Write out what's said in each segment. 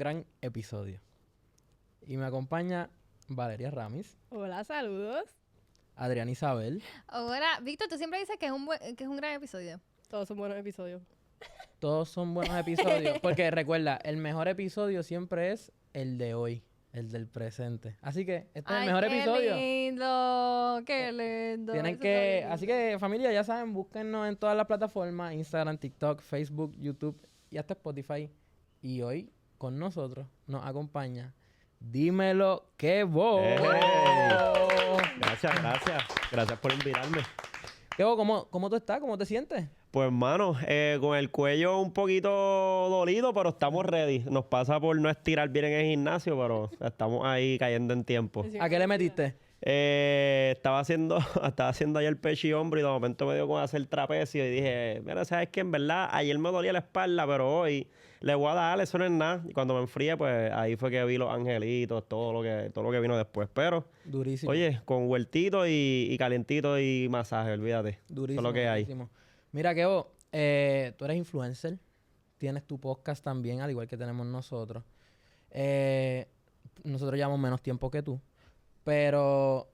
gran episodio. Y me acompaña Valeria Ramis, Hola, saludos. Adriana Isabel. Ahora, Víctor, tú siempre dices que es un gran episodio. Todos son buenos episodios. Todos son buenos episodios. Porque recuerda, el mejor episodio siempre es el de hoy, el del presente. Así que este es el mejor episodio. Qué lindo. Tienen Eso que, está así bien que familia, ya saben, búsquennos en todas las plataformas, Instagram, TikTok, Facebook, YouTube y hasta Spotify. Y hoy con nosotros nos acompaña Dímelo que vos. Gracias, gracias. Gracias por invitarme. ¿Qué vos? ¿Cómo tú estás? ¿Cómo te sientes? Pues, hermano, con el cuello un poquito dolido, pero estamos ready. Nos pasa por no estirar bien en el gimnasio, pero estamos ahí cayendo en tiempo. ¿A qué le metiste? Estaba haciendo ayer pecho y hombro y de momento me dio con hacer trapecio y dije, mira, ¿sabes qué? En verdad, ayer me dolía la espalda, pero hoy le voy a dar, eso no es nada. Y cuando me enfríe, pues ahí fue que vi los angelitos, todo lo que vino después. Pero, Durísimo. oye, con huertito y calentito y masaje, olvídate. Durísimo. Eso es lo que hay. Durísimo. Mira, Kevo, tú eres influencer. Tienes tu podcast también, al igual que tenemos nosotros. Nosotros llevamos menos tiempo que tú. Pero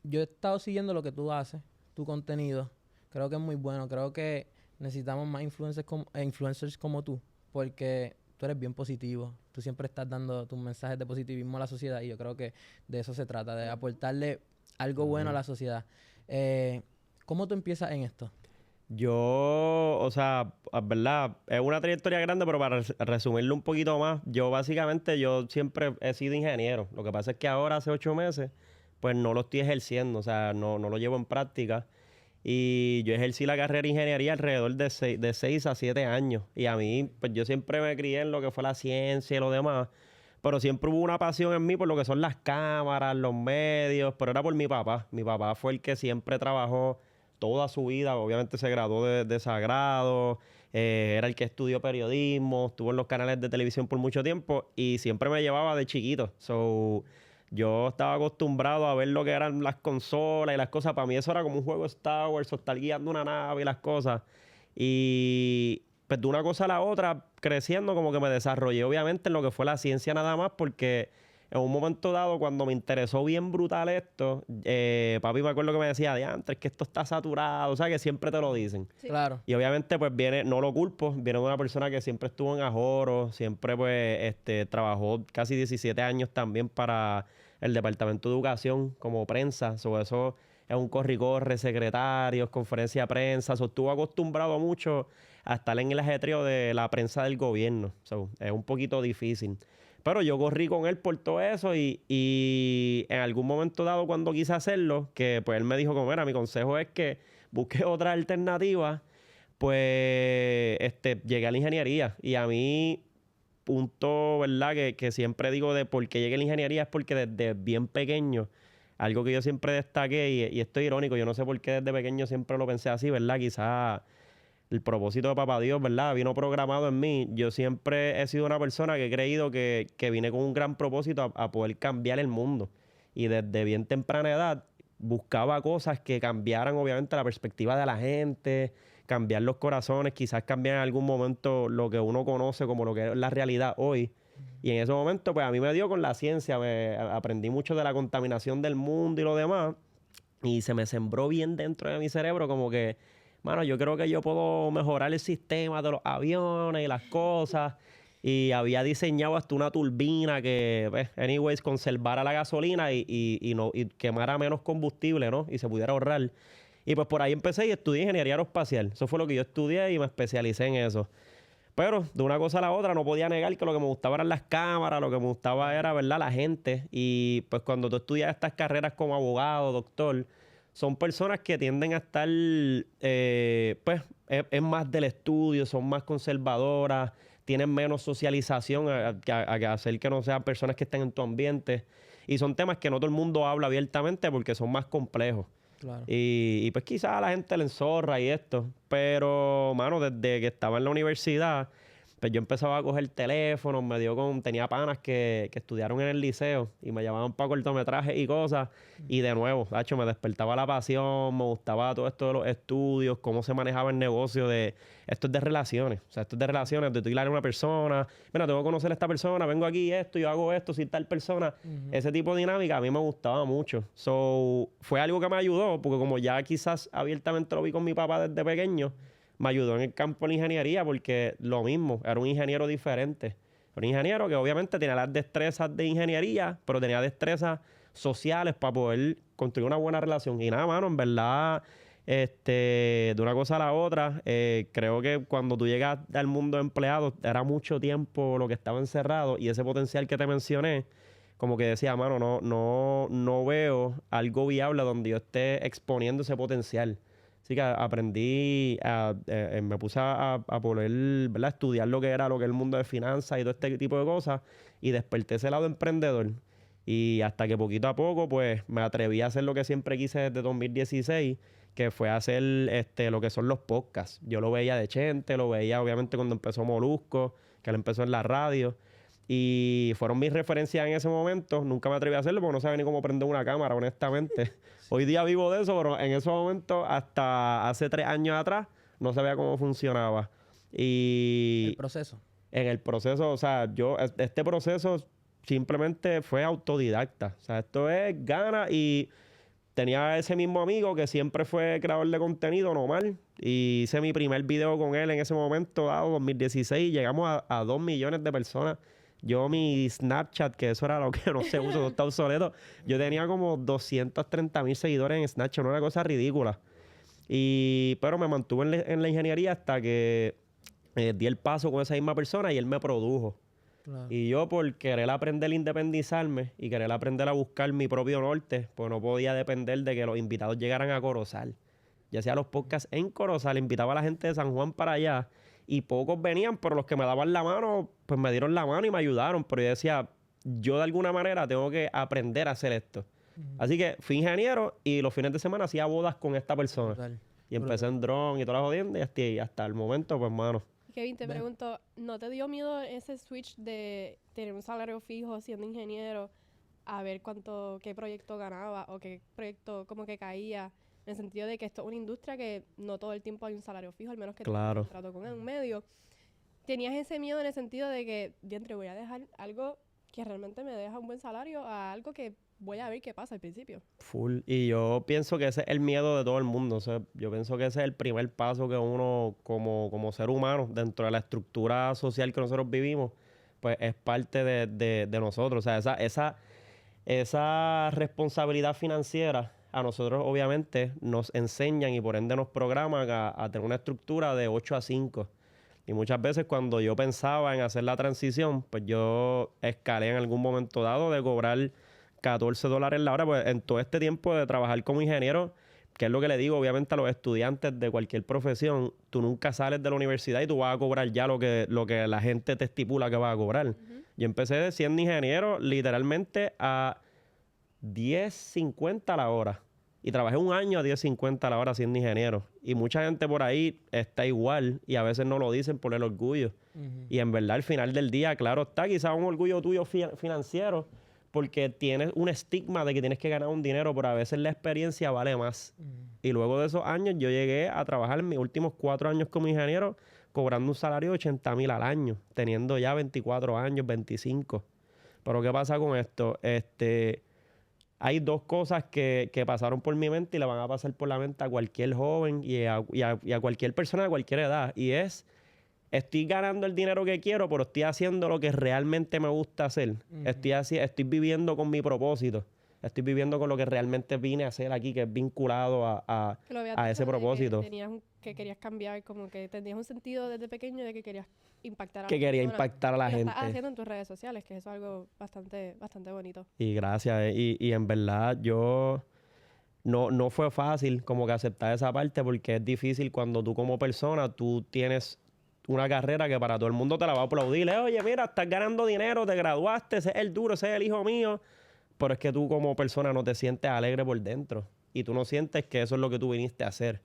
yo he estado siguiendo lo que tú haces, tu contenido. Creo que es muy bueno. Creo que necesitamos más influencers como tú. Porque tú eres bien positivo. Tú siempre estás dando tus mensajes de positivismo a la sociedad. Y yo creo que de eso se trata, de aportarle algo bueno a la sociedad. ¿Cómo tú empiezas en esto? Yo, o sea, es verdad, es una trayectoria grande, pero para resumirlo un poquito más, yo siempre he sido ingeniero. Lo que pasa es que ahora, hace 8 meses, pues no lo estoy ejerciendo, o sea, no lo llevo en práctica. Y yo ejercí la carrera de ingeniería alrededor de 6 a 7 años. Y a mí, pues yo siempre me crié en lo que fue la ciencia y lo demás. Pero siempre hubo una pasión en mí por lo que son las cámaras, los medios, pero era por mi papá. Mi papá fue el que siempre trabajó toda su vida. Obviamente se graduó de Sagrado, era el que estudió periodismo, estuvo en los canales de televisión por mucho tiempo y siempre me llevaba de chiquito. So, yo estaba acostumbrado a ver lo que eran las consolas y las cosas. Para mí eso era como un juego de Star Wars, o estar guiando una nave y las cosas. Y pues de una cosa a la otra, creciendo, como que me desarrollé obviamente en lo que fue la ciencia nada más, porque en un momento dado, cuando me interesó bien brutal esto, papi me acuerdo que me decía, diantre, es que esto está saturado, o sea, que siempre te lo dicen. Sí. Claro. Y obviamente, pues viene, no lo culpo, viene de una persona que siempre estuvo en Ajoro, siempre pues trabajó casi 17 años también para el Departamento de Educación como prensa. Sobre eso es un corre-corre, secretarios, conferencia de prensa. Estuvo acostumbrado mucho a estar en el ajetreo de la prensa del gobierno. Es un poquito difícil. Pero yo corrí con él por todo eso y en algún momento dado cuando quise hacerlo, que pues él me dijo como era, mi consejo es que busque otra alternativa, pues llegué a la ingeniería. Y a mí, punto, ¿verdad? Que siempre digo de por qué llegué a la ingeniería es porque desde bien pequeño, algo que yo siempre destaqué y esto es irónico, yo no sé por qué desde pequeño siempre lo pensé así, ¿verdad? Quizás el propósito de Papá Dios, ¿verdad? Vino programado en mí. Yo siempre he sido una persona que he creído que vine con un gran propósito a poder cambiar el mundo. Y desde bien temprana edad buscaba cosas que cambiaran, obviamente, la perspectiva de la gente, cambiar los corazones, quizás cambiar en algún momento lo que uno conoce como lo que es la realidad hoy. Y en ese momento, pues a mí me dio con la ciencia. Aprendí mucho de la contaminación del mundo y lo demás. Y se me sembró bien dentro de mi cerebro como que mano, yo creo que yo puedo mejorar el sistema de los aviones y las cosas. Y había diseñado hasta una turbina que, pues, anyways, conservara la gasolina y quemara menos combustible, ¿no? Y se pudiera ahorrar. Y pues por ahí empecé y estudié ingeniería aeroespacial. Eso fue lo que yo estudié y me especialicé en eso. Pero de una cosa a la otra no podía negar que lo que me gustaba eran las cámaras, lo que me gustaba era, ¿verdad?, la gente. Y pues cuando tú estudias estas carreras como abogado, doctor, son personas que tienden a estar, pues, es más del estudio, son más conservadoras, tienen menos socialización a hacer que no sean personas que estén en tu ambiente. Y son temas que no todo el mundo habla abiertamente porque son más complejos. Claro. Y pues quizás a la gente le enzorra y esto. Pero, mano, desde que estaba en la universidad, Pues yo empezaba a coger teléfonos, tenía panas que estudiaron en el liceo y me llamaban para cortometrajes y cosas. Y de nuevo, tacho, me despertaba la pasión, me gustaba todo esto de los estudios, cómo se manejaba el negocio de... Esto es de relaciones, o sea, esto es de relaciones, de tú ir a una persona, mira, tengo que conocer a esta persona, vengo aquí yo hago esto, sin tal persona. Ese tipo de dinámica a mí me gustaba mucho. So, fue algo que me ayudó, porque como ya quizás abiertamente lo vi con mi papá desde pequeño, me ayudó en el campo de la ingeniería porque lo mismo, era un ingeniero diferente. Era un ingeniero que obviamente tenía las destrezas de ingeniería, pero tenía destrezas sociales para poder construir una buena relación. Y nada, mano, en verdad, de una cosa a la otra, creo que cuando tú llegas al mundo de empleados, era mucho tiempo lo que estaba encerrado y ese potencial que te mencioné, como que decía, mano, no veo algo viable donde yo esté exponiendo ese potencial. Así que me puse a poder, ¿verdad? Estudiar lo que es el mundo de finanzas y todo este tipo de cosas y desperté ese lado emprendedor. Y hasta que poquito a poco, pues, me atreví a hacer lo que siempre quise desde 2016, que fue hacer lo que son los podcasts. Yo lo veía de Chente, lo veía obviamente cuando empezó Molusco, que él empezó en la radio. Y fueron mis referencias en ese momento. Nunca me atreví a hacerlo porque no sabía ni cómo prender una cámara, honestamente. Hoy día vivo de eso, pero en ese momento, hasta hace 3 años atrás, no sabía cómo funcionaba. Y... El proceso. En el proceso, o sea, este proceso simplemente fue autodidacta. O sea, esto es gana y tenía ese mismo amigo que siempre fue creador de contenido normal. Y hice mi primer video con él en ese momento, dado 2016. Llegamos a 2 millones de personas. Yo mi Snapchat, que eso era lo que no se usa, eso está obsoleto. Yo tenía como 230,000 seguidores en Snapchat, una cosa ridícula. Pero me mantuve en la ingeniería hasta que di el paso con esa misma persona y él me produjo. Claro. Y yo por querer aprender a independizarme y querer aprender a buscar mi propio norte, pues no podía depender de que los invitados llegaran a Corozal. Yo hacía los podcasts en Corozal, invitaba a la gente de San Juan para allá y pocos venían, pero los que me daban la mano, pues me dieron la mano y me ayudaron. Pero yo decía, yo de alguna manera tengo que aprender a hacer esto. Así que fui ingeniero y los fines de semana hacía bodas con esta persona. Brutal. Y empecé en dron y todas las jodiendas y hasta el momento, pues, mano. Kevin, te pregunto, ¿no te dio miedo ese switch de tener un salario fijo siendo ingeniero a ver qué proyecto ganaba o qué proyecto como que caía? En el sentido de que esto es una industria que no todo el tiempo hay un salario fijo, al menos que tengas un contrato con un medio. ¿Tenías ese miedo en el sentido de que, diantre, voy a dejar algo que realmente me deja un buen salario a algo que voy a ver qué pasa al principio? Full. Y yo pienso que ese es el miedo de todo el mundo. O sea, yo pienso que ese es el primer paso que uno, como ser humano, dentro de la estructura social que nosotros vivimos, pues es parte de nosotros. O sea, esa responsabilidad financiera a nosotros obviamente nos enseñan y por ende nos programan a tener una estructura de 8 a 5. Y muchas veces cuando yo pensaba en hacer la transición, pues yo escalé en algún momento dado de cobrar $14 la hora. Pues en todo este tiempo de trabajar como ingeniero, que es lo que le digo obviamente a los estudiantes de cualquier profesión, tú nunca sales de la universidad y tú vas a cobrar ya lo que la gente te estipula que vas a cobrar. Yo empecé siendo ingeniero literalmente a $10.50 la hora. Y trabajé un año a $10.50 la hora siendo ingeniero. Y mucha gente por ahí está igual y a veces no lo dicen por el orgullo. Y en verdad, al final del día, claro está, quizás un orgullo tuyo financiero porque tienes un estigma de que tienes que ganar un dinero, pero a veces la experiencia vale más. Y luego de esos años yo llegué a trabajar en mis últimos 4 años como ingeniero cobrando un salario de $80,000 al año, teniendo ya 24 años, 25. Pero ¿qué pasa con esto? Hay 2 cosas que pasaron por mi mente y le van a pasar por la mente a cualquier joven y a cualquier persona de cualquier edad. Y es, estoy ganando el dinero que quiero, pero estoy haciendo lo que realmente me gusta hacer. Estoy viviendo con mi propósito. Estoy viviendo con lo que realmente vine a hacer aquí, que es vinculado a ese propósito. Que querías cambiar, como que tenías un sentido desde pequeño de que querías impactar a la Que quería persona. impactar a la Y lo gente. estás haciendo en tus redes sociales, que eso es algo bastante bonito. Y gracias. Y en verdad yo... No fue fácil como que aceptar esa parte porque es difícil cuando tú como persona, tú tienes una carrera que para todo el mundo te la va a aplaudir. Oye, mira, estás ganando dinero, te graduaste, ese es el duro, ese es el hijo mío. Pero es que tú como persona no te sientes alegre por dentro. Y tú no sientes que eso es lo que tú viniste a hacer.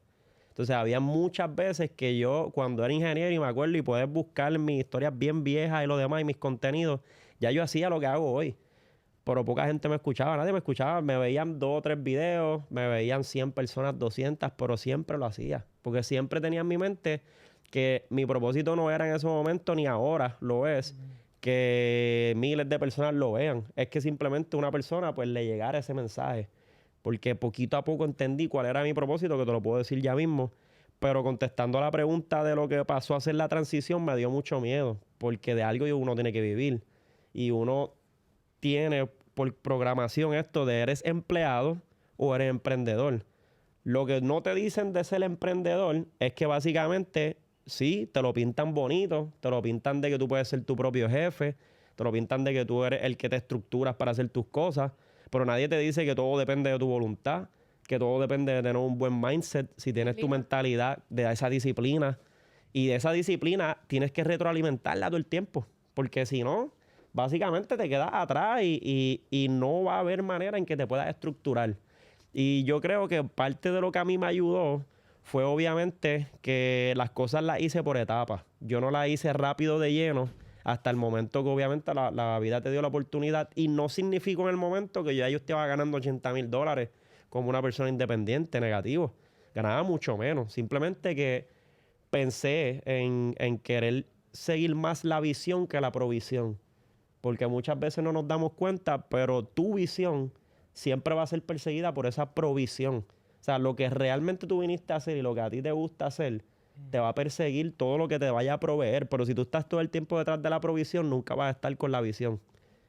Entonces, había muchas veces que yo, cuando era ingeniero, y me acuerdo, y puedes buscar mis historias bien viejas y lo demás, y mis contenidos, ya yo hacía lo que hago hoy. Pero poca gente me escuchaba, nadie me escuchaba. Me veían 2 o 3 videos, me veían 100 personas, 200, pero siempre lo hacía. Porque siempre tenía en mi mente que mi propósito no era en ese momento, ni ahora lo es, que miles de personas lo vean. Es que simplemente una persona pues le llegara ese mensaje. Porque poquito a poco entendí cuál era mi propósito, que te lo puedo decir ya mismo. Pero contestando a la pregunta de lo que pasó a hacer la transición, me dio mucho miedo. Porque de algo uno tiene que vivir. Y uno tiene por programación esto de eres empleado o eres emprendedor. Lo que no te dicen de ser emprendedor es que básicamente sí, te lo pintan bonito, te lo pintan de que tú puedes ser tu propio jefe, te lo pintan de que tú eres el que te estructuras para hacer tus cosas, pero nadie te dice que todo depende de tu voluntad, que todo depende de tener un buen mindset, si tienes tu mentalidad de esa disciplina. Y de esa disciplina tienes que retroalimentarla todo el tiempo, porque si no, básicamente te quedas atrás y no va a haber manera en que te puedas estructurar. Y yo creo que parte de lo que a mí me ayudó fue obviamente que las cosas las hice por etapas. Yo no las hice rápido de lleno hasta el momento que obviamente la vida te dio la oportunidad, y no significó en el momento que yo estaba ganando $80,000 como una persona independiente, negativo. Ganaba mucho menos. Simplemente que pensé en querer seguir más la visión que la provisión. Porque muchas veces no nos damos cuenta, pero tu visión siempre va a ser perseguida por esa provisión. O sea, lo que realmente tú viniste a hacer y lo que a ti te gusta hacer, te va a perseguir todo lo que te vaya a proveer. Pero si tú estás todo el tiempo detrás de la provisión, nunca vas a estar con la visión.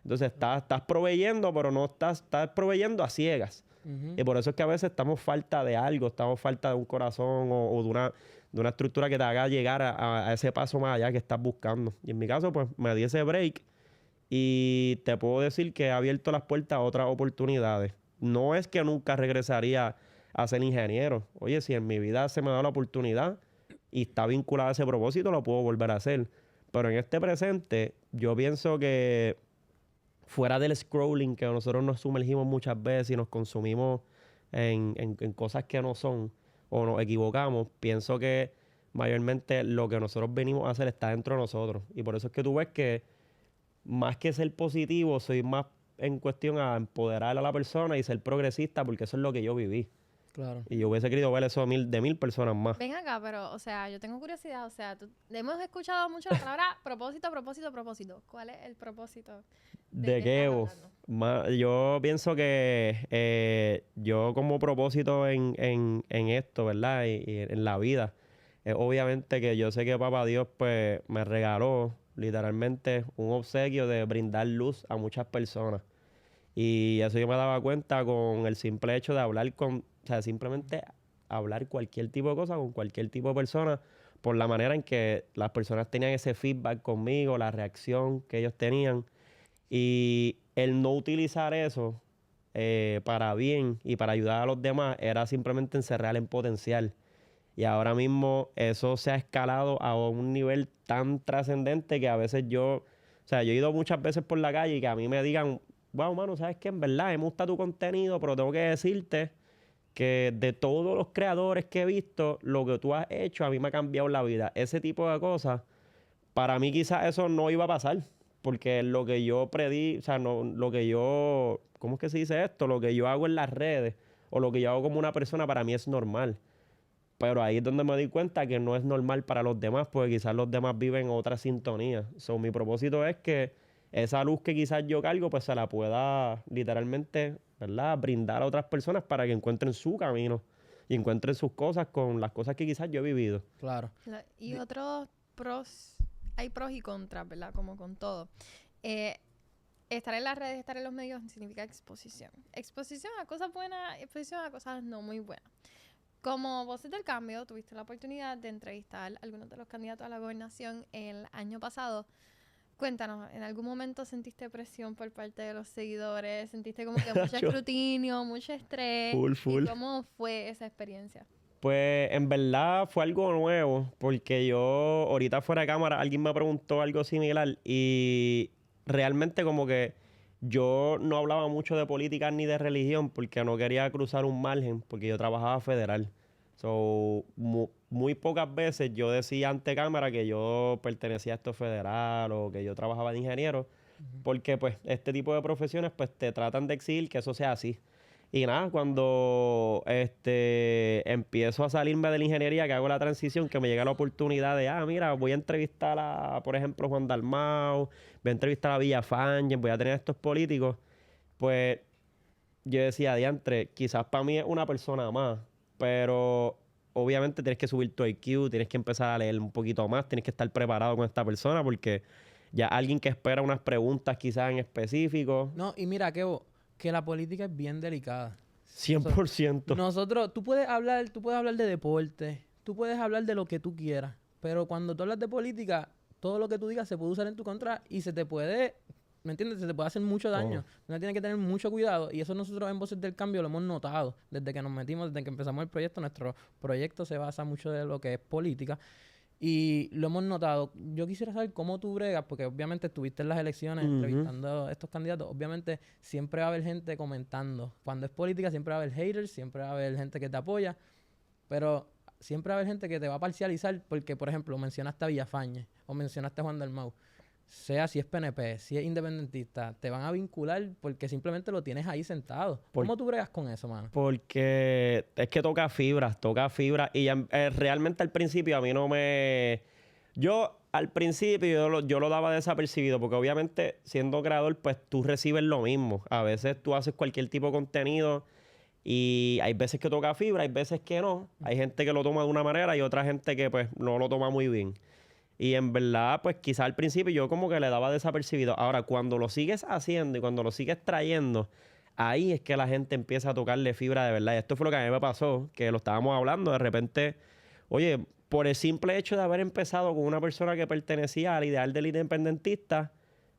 Entonces, estás proveyendo, pero no estás proveyendo a ciegas. Y por eso es que a veces estamos falta de algo, estamos falta de un corazón o de una estructura que te haga llegar a ese paso más allá que estás buscando. Y en mi caso, pues, me di ese break. Y te puedo decir que he abierto las puertas a otras oportunidades. No es que nunca regresaría a ser ingeniero. Oye, si en mi vida se me da la oportunidad y está vinculado a ese propósito, lo puedo volver a hacer. Pero en este presente, yo pienso que fuera del scrolling, que nosotros nos sumergimos muchas veces y nos consumimos en cosas que no son, o nos equivocamos, pienso que mayormente lo que nosotros venimos a hacer está dentro de nosotros. Y por eso es que tú ves que más que ser positivo, soy más en cuestión a empoderar a la persona y ser progresista, porque eso es lo que yo viví. Claro. Y yo hubiese querido ver eso de mil personas más. Ven acá, pero, o sea, yo tengo curiosidad, o sea, hemos escuchado mucho la palabra propósito, propósito, propósito. ¿Cuál es el propósito ¿De qué qué, estás Evo? hablando? Yo pienso que yo como propósito en esto, ¿verdad? Y en la vida, obviamente que yo sé que Papá Dios pues me regaló literalmente un obsequio de brindar luz a muchas personas. Y eso yo me daba cuenta con el simple hecho de hablar o sea, simplemente hablar cualquier tipo de cosa con cualquier tipo de persona, por la manera en que las personas tenían ese feedback conmigo, la reacción que ellos tenían. Y el no utilizar eso para bien y para ayudar a los demás era simplemente encerrar en potencial. Y ahora mismo eso se ha escalado a un nivel tan trascendente que a veces o sea, yo he ido muchas veces por la calle y que a mí me digan, wow, mano, ¿sabes qué? En verdad, me gusta tu contenido, pero tengo que decirte que de todos los creadores que he visto, lo que tú has hecho a mí me ha cambiado la vida. Ese tipo de cosas, para mí quizás eso no iba a pasar, porque lo que yo o sea, no, lo que yo, ¿cómo es que se dice esto? Lo que yo hago en las redes o lo que yo hago como una persona para mí es normal. Pero ahí es donde me di cuenta que no es normal para los demás, porque quizás los demás viven otra sintonía. So, mi propósito es que esa luz que quizás yo cargo, pues se la pueda literalmente, ¿verdad?, brindar a otras personas para que encuentren su camino y encuentren sus cosas con las cosas que quizás yo he vivido. Claro. Y otros pros, hay pros y contras, ¿verdad? Como con todo. Estar en las redes, estar en los medios significa exposición. Exposición a cosas buenas, exposición a cosas no muy buenas. Como Voces del Cambio, tuviste la oportunidad de entrevistar a algunos de los candidatos a la gobernación el año pasado. Cuéntanos, ¿en algún momento sentiste presión por parte de los seguidores? ¿Sentiste como que mucho escrutinio, mucho estrés? Full. ¿Y cómo fue esa experiencia? Pues en verdad fue algo nuevo, porque yo ahorita fuera de cámara alguien me preguntó algo similar y realmente como que yo no hablaba mucho de política ni de religión porque no quería cruzar un margen, porque yo trabajaba federal. So, muy pocas veces yo decía ante cámara que yo pertenecía a esto federal o que yo trabajaba de ingeniero, porque pues este tipo de profesiones pues te tratan de exigir que eso sea así. Y nada, cuando empiezo a salirme de la ingeniería, que hago la transición, que me llega la oportunidad de, mira, voy a entrevistar a, por ejemplo, Juan Dalmau, voy a entrevistar a Villafañez, voy a tener a estos políticos, pues yo decía, diantre, quizás para mí es una persona más, pero obviamente tienes que subir tu IQ, tienes que empezar a leer un poquito más, tienes que estar preparado con esta persona, porque ya alguien que espera unas preguntas quizás en específico. No, y mira, que la política es bien delicada. 100%. Nosotros, tú puedes hablar de deporte, tú puedes hablar de lo que tú quieras, pero cuando tú hablas de política, todo lo que tú digas se puede usar en tu contra y se te puede, ¿me entiendes? Se te puede hacer mucho daño. Uno tiene que tener mucho cuidado y eso nosotros en Voces del Cambio lo hemos notado desde que nos metimos, desde que empezamos el proyecto. Nuestro proyecto se basa mucho de lo que es política y lo hemos notado. Yo quisiera saber cómo tú bregas, porque obviamente estuviste en las elecciones entrevistando a estos candidatos. Obviamente siempre va a haber gente comentando. Cuando es política siempre va a haber haters, siempre va a haber gente que te apoya, pero siempre va a haber gente que te va a parcializar porque, por ejemplo, mencionaste a Villafañez o mencionaste a Juan Dalmau. Sea si es PNP, si es independentista, te van a vincular porque simplemente lo tienes ahí sentado. ¿Cómo tú bregas con eso, mano? Porque es que toca fibra y realmente al principio a mí no me... Yo al principio yo lo daba desapercibido porque obviamente siendo creador pues tú recibes lo mismo. A veces tú haces cualquier tipo de contenido y hay veces que toca fibra, hay veces que no. Hay gente que lo toma de una manera y otra gente que pues no lo toma muy bien. Y en verdad, pues quizá al principio yo como que le daba desapercibido. Ahora, cuando lo sigues haciendo y cuando lo sigues trayendo, ahí es que la gente empieza a tocarle fibra de verdad. Y esto fue lo que a mí me pasó, que lo estábamos hablando. De repente, oye, por el simple hecho de haber empezado con una persona que pertenecía al ideal del independentista,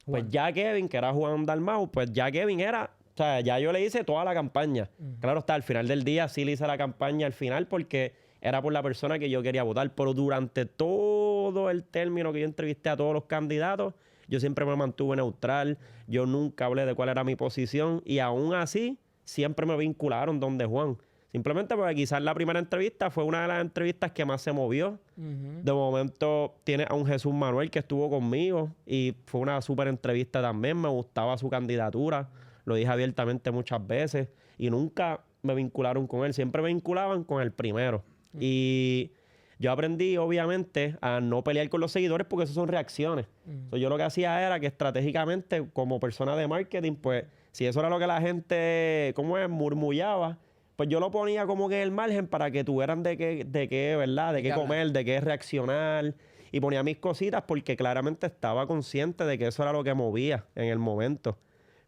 pues ya Kevin, que era Juan Dalmau, pues ya Kevin era... O sea, ya yo le hice toda la campaña. Claro está, al final del día sí le hice la campaña al final porque era por la persona que yo quería votar. Pero durante todo el término que yo entrevisté a todos los candidatos, yo siempre me mantuve neutral. Yo nunca hablé de cuál era mi posición. Y aún así, siempre me vincularon donde Juan. Simplemente porque quizás la primera entrevista fue una de las entrevistas que más se movió. De momento tiene a un Jesús Manuel que estuvo conmigo y fue una súper entrevista también. Me gustaba su candidatura. Lo dije abiertamente muchas veces y nunca me vincularon con él. Siempre me vinculaban con el primero. Y yo aprendí, obviamente, a no pelear con los seguidores porque eso son reacciones. So, yo lo que hacía era que estratégicamente, como persona de marketing, pues, si eso era lo que la gente, ¿cómo es?, murmullaba, pues yo lo ponía como que en el margen para que tuvieran de qué, ¿verdad?, de qué comer, de qué reaccionar. Y ponía mis cositas porque claramente estaba consciente de que eso era lo que movía en el momento.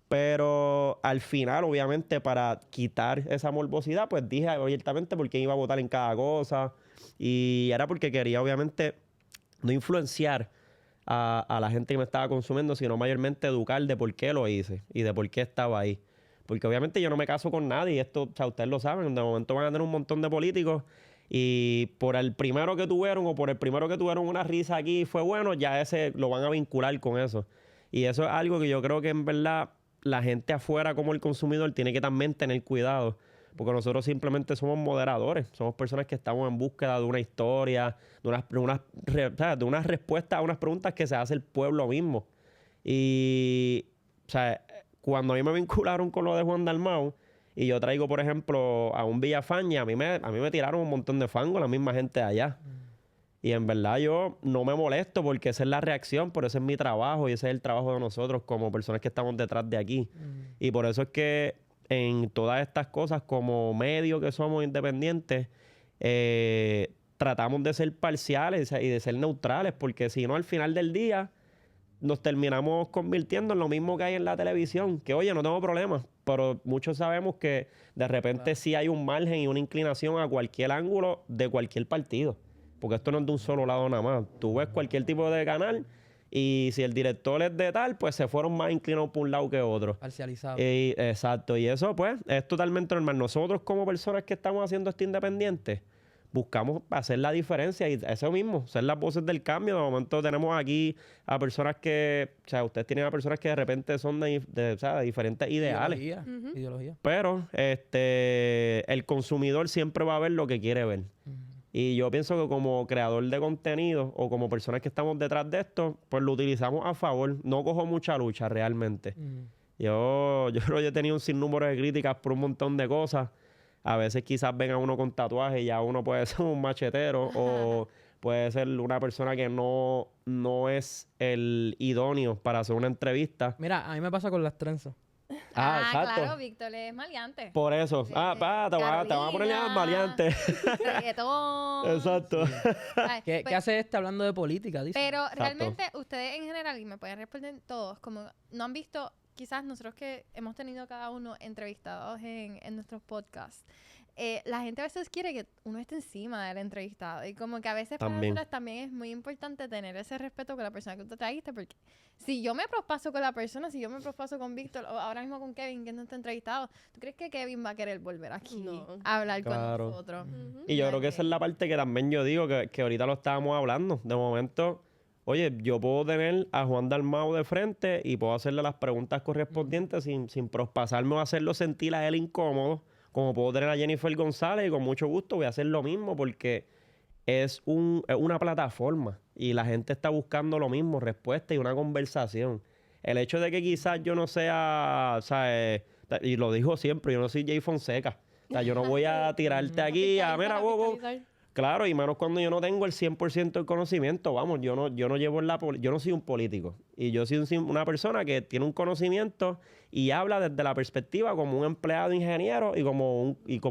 Pero al final, obviamente, para quitar esa morbosidad, pues dije abiertamente por quién iba a votar en cada cosa. Y era porque quería, obviamente, no influenciar a la gente que me estaba consumiendo, sino mayormente educar de por qué lo hice y de por qué estaba ahí. Porque obviamente yo no me caso con nadie. Y esto, o sea, ustedes lo saben. De momento van a tener un montón de políticos. Y por el primero que tuvieron o por el primero que tuvieron una risa aquí fue bueno, ya ese lo van a vincular con eso. Y eso es algo que yo creo que en verdad la gente afuera como el consumidor tiene que también tener cuidado, porque nosotros simplemente somos moderadores, somos personas que estamos en búsqueda de una historia, de unas respuestas a unas preguntas que se hace el pueblo mismo. Y, o sea, cuando a mí me vincularon con lo de Juan Dalmau y yo traigo, por ejemplo, a un Villafañez, a mí me tiraron un montón de fango la misma gente de allá. Y en verdad yo no me molesto porque esa es la reacción, por eso es mi trabajo y ese es el trabajo de nosotros como personas que estamos detrás de aquí. Y por eso es que en todas estas cosas, como medio que somos independientes, tratamos de ser parciales y de ser neutrales, porque si no, al final del día nos terminamos convirtiendo en lo mismo que hay en la televisión, que oye, no tengo problemas, pero muchos sabemos que de repente sí hay un margen y una inclinación a cualquier ángulo de cualquier partido. Porque esto no es de un solo lado nada más. Tú ves cualquier tipo de canal y si el director es de tal, pues se fueron más inclinados por un lado que otro. Parcializado. Exacto. Y eso, pues, es totalmente normal. Nosotros como personas que estamos haciendo esto independiente, buscamos hacer la diferencia y eso mismo, ser las voces del cambio. De momento tenemos aquí a personas que, o sea, ustedes tienen a personas que de repente son o sea, de diferentes ideales. Ideología. Pero el consumidor siempre va a ver lo que quiere ver. Y yo pienso que como creador de contenido o como personas que estamos detrás de esto, pues lo utilizamos a favor. No cojo mucha lucha realmente. Yo creo que yo he tenido un sinnúmero de críticas por un montón de cosas. A veces quizás ven a uno con tatuajes y ya uno puede ser un machetero o puede ser una persona que no es el idóneo para hacer una entrevista. Mira, a mí me pasa con las trenzas. Exacto. Claro, Víctor es maleante. Por eso. Te van a poner ya maleante. Reggaetón. Exacto. Ay, ¿Qué hace hablando de política? Dice. Pero Exacto. realmente ustedes en general, y me pueden responder todos, como no han visto, quizás nosotros que hemos tenido cada uno entrevistados en nuestros podcasts, la gente a veces quiere que uno esté encima del entrevistado. Y como que a veces para nosotros también es muy importante tener ese respeto con la persona que tú trajiste, porque si yo me prospaso con la persona, si yo me prospaso con Víctor, o ahora mismo con Kevin, que no está entrevistado, ¿tú crees que Kevin va a querer volver aquí No. a hablar Claro. con nosotros? Y yo creo que esa es la parte que también yo digo, que ahorita lo estábamos hablando. De momento, oye, yo puedo tener a Juan Dalmau de frente y puedo hacerle las preguntas correspondientes sin prospasarme o hacerlo sentir a él incómodo, como puedo tener a Jennifer González y con mucho gusto voy a hacer lo mismo porque es una plataforma y la gente está buscando lo mismo, respuesta y una conversación. El hecho de que quizás yo no sea, y lo digo siempre, yo no soy Jay Fonseca. O sea, yo no voy a tirarte aquí a, mira, bobo. Claro, y menos cuando yo no tengo el 100% del conocimiento. Vamos, yo no llevo yo no soy un político. Y yo soy una persona que tiene un conocimiento y habla desde la perspectiva como un empleado ingeniero y como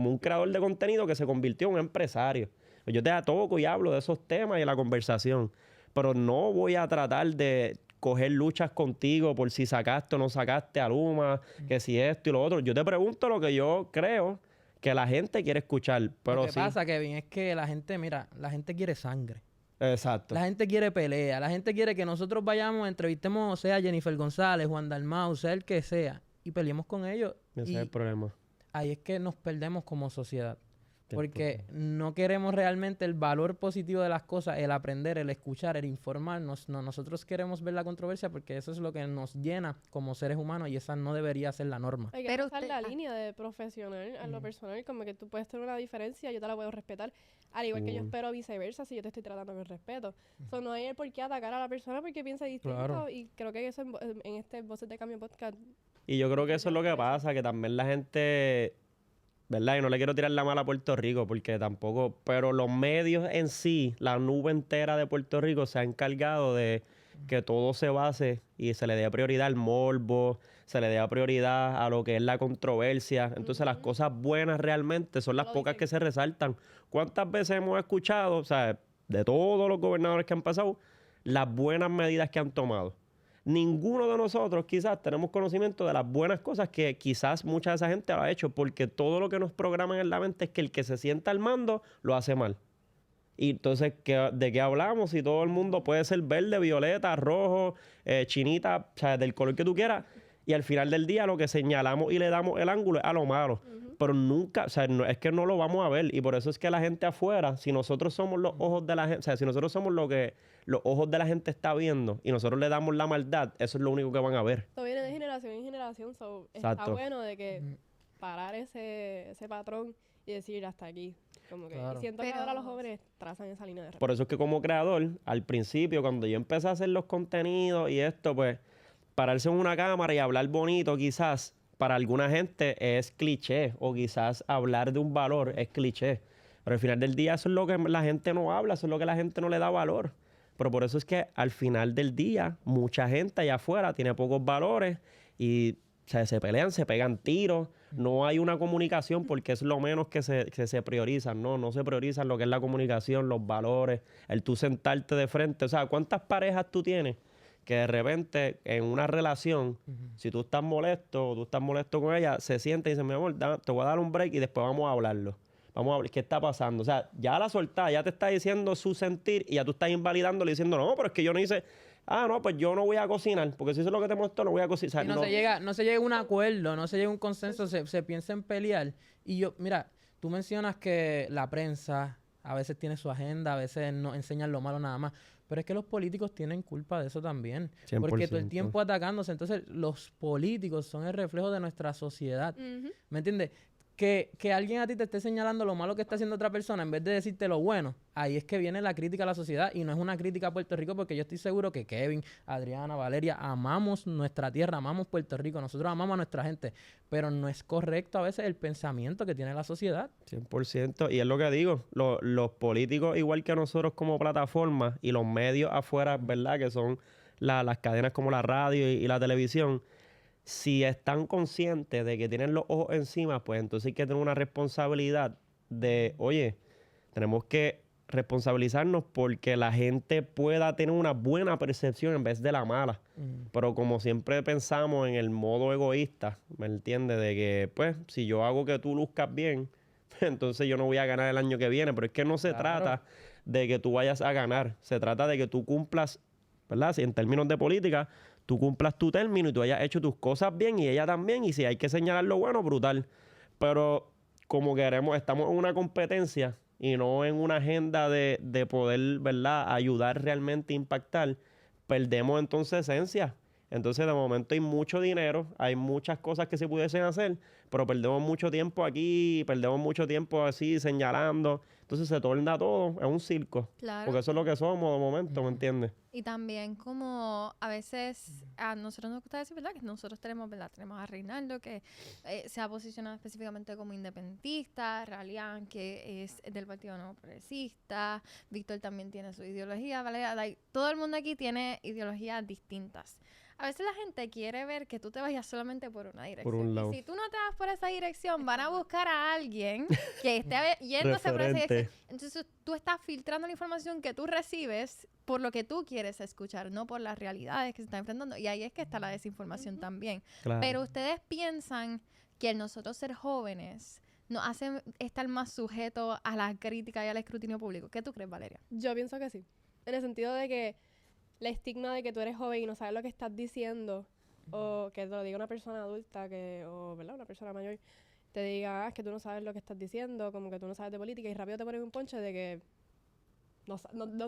un creador de contenido que se convirtió en un empresario. Yo te toco y hablo de esos temas y de la conversación. Pero no voy a tratar de coger luchas contigo por si sacaste o no sacaste a Luma, que si esto y lo otro. Yo te pregunto lo que yo creo que la gente quiere escuchar, pero Lo que pasa, Kevin, es que la gente, mira, la gente quiere sangre. Exacto. La gente quiere pelea. La gente quiere que nosotros vayamos, entrevistemos, sea Jennifer González, Juan Dalmau, sea el que sea, y peleemos con ellos. Ese Y es el problema. ahí es que nos perdemos como sociedad. Qué Porque no queremos realmente el valor positivo de las cosas, el aprender, el escuchar, el informarnos. No, nosotros queremos ver la controversia porque eso es lo que nos llena como seres humanos y esa no debería ser la norma. Hay que Pero pasar usted- la línea de profesional a lo personal, como que tú puedes tener una diferencia, yo te la puedo respetar, al igual que yo espero viceversa si yo te estoy tratando con respeto. So, no hay el por qué atacar a la persona porque piensa distinto Claro. y creo que eso en este Voces de Cambio podcast. Y yo creo que eso es lo que pasa, que también la gente, ¿verdad? Y no le quiero tirar la mala a Puerto Rico porque tampoco, pero los medios en sí, la nube entera de Puerto Rico se ha encargado de que todo se base y se le dé prioridad al morbo, se le dé prioridad a lo que es la controversia. Entonces las cosas buenas realmente son las Lo pocas dicen. que se resaltan. ¿Cuántas veces hemos escuchado, o sea, de todos los gobernadores que han pasado, las buenas medidas que han tomado? Ninguno de nosotros quizás tenemos conocimiento de las buenas cosas que quizás mucha de esa gente lo ha hecho, porque todo lo que nos programan en la mente es que el que se sienta al mando lo hace mal. Y entonces, ¿de qué hablamos? Si todo el mundo puede ser verde, violeta, rojo, chinita, o sea, del color que tú quieras, y al final del día lo que señalamos y le damos el ángulo es a lo malo. Pero nunca, o sea, es que no lo vamos a ver. Y por eso es que la gente afuera, si nosotros somos los ojos de la gente, o sea, si nosotros somos lo que los ojos de la gente está viendo y nosotros le damos la maldad, eso es lo único que van a ver. Esto viene de generación en generación, so, está Exacto. bueno de que parar ese patrón y decir hasta aquí. Como que Claro. y siento que Pero- ahora los jóvenes trazan esa línea de respeto. Por eso es que como creador, al principio, cuando yo empecé a hacer los contenidos y esto, pues, pararse en una cámara y hablar bonito quizás, para alguna gente es cliché, o quizás hablar de un valor es cliché. Pero al final del día eso es lo que la gente no habla, eso es lo que la gente no le da valor. Pero por eso es que al final del día, mucha gente allá afuera tiene pocos valores y o sea, se pelean, se pegan tiros, no hay una comunicación porque es lo menos que se priorizan, no se priorizan lo que es la comunicación, los valores, el tú sentarte de frente. O sea, ¿cuántas parejas tú tienes que de repente en una relación, si tú estás molesto o tú estás molesto con ella, se siente y dice, mi amor, te voy a dar un break y después vamos a hablarlo? Vamos a ver qué está pasando. O sea, ya la soltada, ya te está diciendo su sentir y ya tú estás invalidándole diciendo, no, pero es que yo no hice, no, pues yo no voy a cocinar, porque si eso es lo que te muestro, no voy a cocinar. O sea, Y no se llega a un acuerdo, no se llega a un consenso, se piensa en pelear. Y yo, mira, tú mencionas que la prensa, a veces tiene su agenda, a veces no enseñan lo malo nada más. Pero es que los políticos tienen culpa de eso también. 100%. Porque todo el tiempo atacándose. Entonces, los políticos son el reflejo de nuestra sociedad. Ujú. ¿Me entiendes? Que alguien a ti te esté señalando lo malo que está haciendo otra persona en vez de decirte lo bueno, ahí es que viene la crítica a la sociedad y no es una crítica a Puerto Rico porque yo estoy seguro que Kevin, Adriana, Valeria, amamos nuestra tierra, amamos Puerto Rico, nosotros amamos a nuestra gente, pero no es correcto a veces el pensamiento que tiene la sociedad. 100%. Y es lo que digo, los políticos, igual que nosotros como plataforma y los medios afuera, ¿verdad? Que son las cadenas como la radio y la televisión, si están conscientes de que tienen los ojos encima, pues entonces hay que tener una responsabilidad de, oye, tenemos que responsabilizarnos porque la gente pueda tener una buena percepción en vez de la mala. Pero como siempre pensamos en el modo egoísta, ¿me entiendes? De que, pues, si yo hago que tú luzcas bien, entonces yo no voy a ganar el año que viene. Pero es que no se trata de que tú vayas a ganar. Se trata de que tú cumplas, ¿verdad? Si en términos de política, tú cumplas tu término y tú hayas hecho tus cosas bien y ella también. Y si hay que señalar lo bueno, brutal. Pero como estamos en una competencia y no en una agenda de poder, ¿verdad?, ayudar realmente a impactar, perdemos entonces esencia. Entonces, de momento hay mucho dinero, hay muchas cosas que se pudiesen hacer, pero perdemos mucho tiempo aquí, perdemos mucho tiempo así señalando. Entonces se torna todo en un circo. Claro. Porque eso es lo que somos de momento, ¿me entiendes? Y también como a veces a nosotros nos gusta decir, ¿verdad? Que nosotros tenemos, ¿verdad? Tenemos a Reinaldo, que se ha posicionado específicamente como independentista, Ralian, que es del Partido Nuevo Progresista, Víctor también tiene su ideología, ¿vale? Todo el mundo aquí tiene ideologías distintas. A veces la gente quiere ver que tú te vayas solamente por una dirección. Por un lado. Y si tú no te vas por esa dirección, van a buscar a alguien que esté yéndose por esa Referente. dirección. Entonces tú estás filtrando la información que tú recibes por lo que tú quieres escuchar, no por las realidades que se están enfrentando. Y ahí es que está la desinformación también. Claro. Pero ustedes piensan que el nosotros ser jóvenes nos hace estar más sujetos a la crítica y al escrutinio público. ¿Qué tú crees, Valeria? Yo pienso que sí. En el sentido de que la estigma de que tú eres joven y no sabes lo que estás diciendo, o que te lo diga una persona adulta, o ¿verdad? Una persona mayor, te diga, es que tú no sabes lo que estás diciendo, como que tú no sabes de política, y rápido te ponen un ponche de que no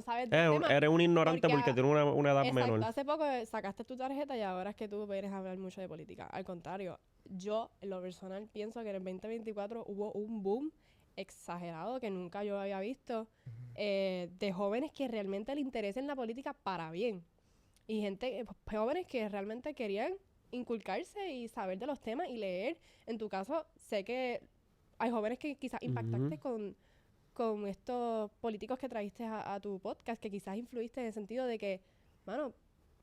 sabes del tema. Eres un ignorante porque tienes una edad Exacto, menor. hace poco sacaste tu tarjeta y ahora es que tú vienes a hablar mucho de política. Al contrario, yo en lo personal pienso que en el 2024 hubo un boom exagerado que nunca yo había visto de jóvenes que realmente le interesen la política para bien. Y jóvenes que realmente querían inculcarse y saber de los temas y leer. En tu caso, sé que hay jóvenes que quizás impactaste con estos políticos que trajiste a tu podcast, que quizás influiste en el sentido de que, mano,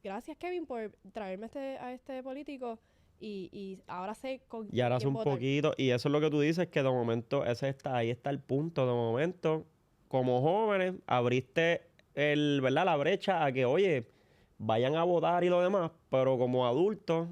gracias Kevin por traerme a este político y ahora sé con Y ahora hace quién un votar. poquito, y eso es lo que tú dices, que de momento ahí está el punto. De momento, como jóvenes, abriste ¿verdad? La brecha a que, oye, vayan a votar y lo demás, pero como adultos,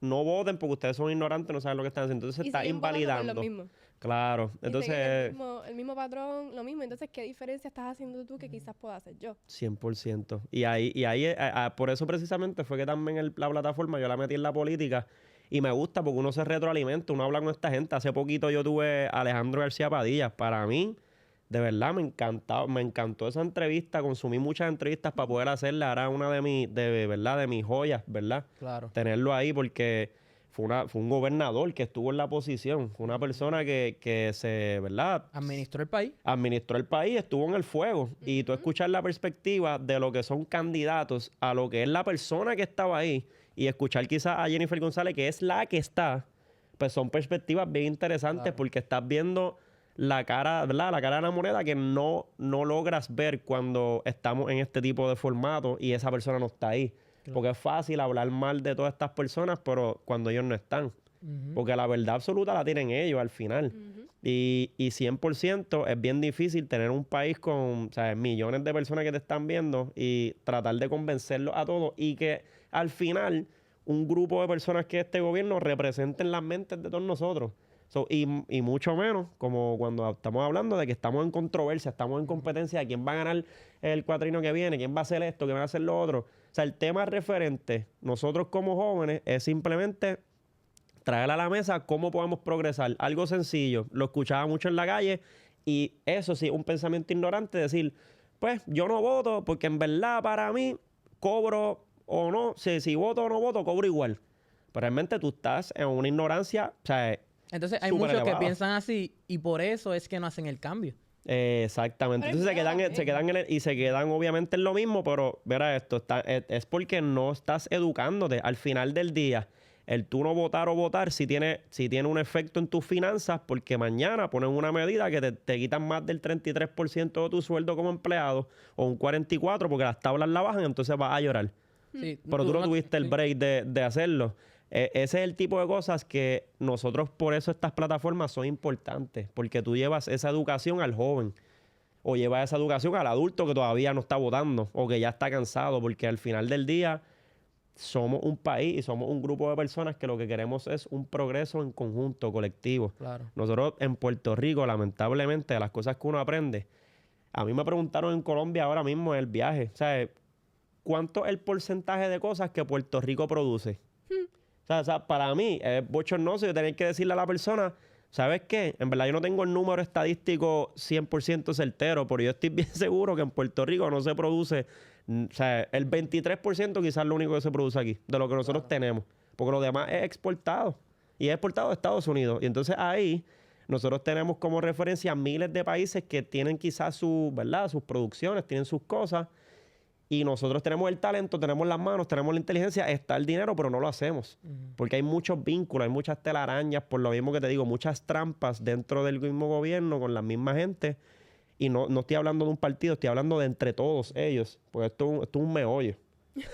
no voten porque ustedes son ignorantes, no saben lo que están haciendo. Entonces Y está siguen votando por invalidando. lo mismo. Claro. Y Entonces, siguen el mismo patrón, lo mismo. Entonces, ¿qué diferencia estás haciendo tú que quizás pueda hacer yo? 100%. Y ahí por eso precisamente fue que también la plataforma yo la metí en la política y me gusta porque uno se retroalimenta, uno habla con esta gente. Hace poquito yo tuve a Alejandro García Padilla. Para mí, de verdad, me encantó esa entrevista. Consumí muchas entrevistas para poder hacerla. Era una de mis joyas, ¿verdad? Claro. Tenerlo ahí porque fue un gobernador que estuvo en la posición. Fue una persona que se, ¿verdad? Administró el país. Administró el país, estuvo en el fuego. Y tú escuchar la perspectiva de lo que son candidatos a lo que es la persona que estaba ahí y escuchar quizás a Jennifer González, que es la que está, pues son perspectivas bien interesantes Claro. porque estás viendo la cara, ¿verdad? La cara de la moneda que no logras ver cuando estamos en este tipo de formato y esa persona no está ahí. Claro. Porque es fácil hablar mal de todas estas personas, pero cuando ellos no están. Porque la verdad absoluta la tienen ellos al final. Y 100% es bien difícil tener un país con, ¿sabes?, millones de personas que te están viendo y tratar de convencerlos a todos y que al final un grupo de personas que este gobierno representen las mentes de todos nosotros. Y mucho menos como cuando estamos hablando de que estamos en controversia, estamos en competencia de quién va a ganar el cuatrienio que viene, quién va a hacer esto, quién va a hacer lo otro. O sea, el tema referente, nosotros como jóvenes, es simplemente traer a la mesa cómo podemos progresar. Algo sencillo. Lo escuchaba mucho en la calle Y eso sí, un pensamiento ignorante, decir, pues yo no voto porque en verdad para mí cobro o no, si voto o no voto, cobro igual. Pero realmente tú estás en una ignorancia, o sea, Entonces hay súper muchos que elevada. piensan así y por eso es que no hacen el cambio. Exactamente. Pero Entonces es se quedan y se quedan obviamente en lo mismo, pero verá esto, es porque no estás educándote. Al final del día, el tú no votar o votar si tiene un efecto en tus finanzas, porque mañana ponen una medida que te quitan más del 33% de tu sueldo como empleado o un 44% porque las tablas la bajan, entonces vas a llorar. Sí, Pero tú no tuviste el sí. break de hacerlo. Ese es el tipo de cosas que nosotros, por eso estas plataformas son importantes, porque tú llevas esa educación al joven o llevas esa educación al adulto que todavía no está votando o que ya está cansado, porque al final del día somos un país y somos un grupo de personas que lo que queremos es un progreso en conjunto, colectivo. Claro. Nosotros en Puerto Rico, lamentablemente, de las cosas que uno aprende, a mí me preguntaron en Colombia ahora mismo en el viaje, ¿sabes? ¿Cuánto es el porcentaje de cosas que Puerto Rico produce? O sea, para mí es bochornoso yo tener que decirle a la persona, ¿sabes qué? En verdad yo no tengo el número estadístico 100% certero, pero yo estoy bien seguro que en Puerto Rico no se produce, o sea, el 23% quizás es lo único que se produce aquí, de lo que nosotros tenemos, porque lo demás es exportado y es exportado a Estados Unidos. Y entonces ahí nosotros tenemos como referencia miles de países que tienen quizás ¿verdad? Sus producciones, tienen sus cosas. Y nosotros tenemos el talento, tenemos las manos, tenemos la inteligencia, está el dinero, pero no lo hacemos. Porque hay muchos vínculos, hay muchas telarañas, por lo mismo que te digo, muchas trampas dentro del mismo gobierno con la misma gente. Y no estoy hablando de un partido, estoy hablando de entre todos ellos. Porque esto es un meollo.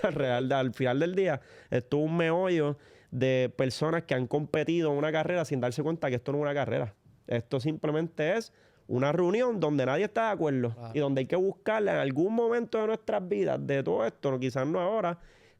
Al final del día, esto es un meollo de personas que han competido en una carrera sin darse cuenta que esto no es una carrera. Esto simplemente es una reunión donde nadie está de acuerdo y donde hay que buscarla en algún momento de nuestras vidas, de todo esto, quizás no ahora,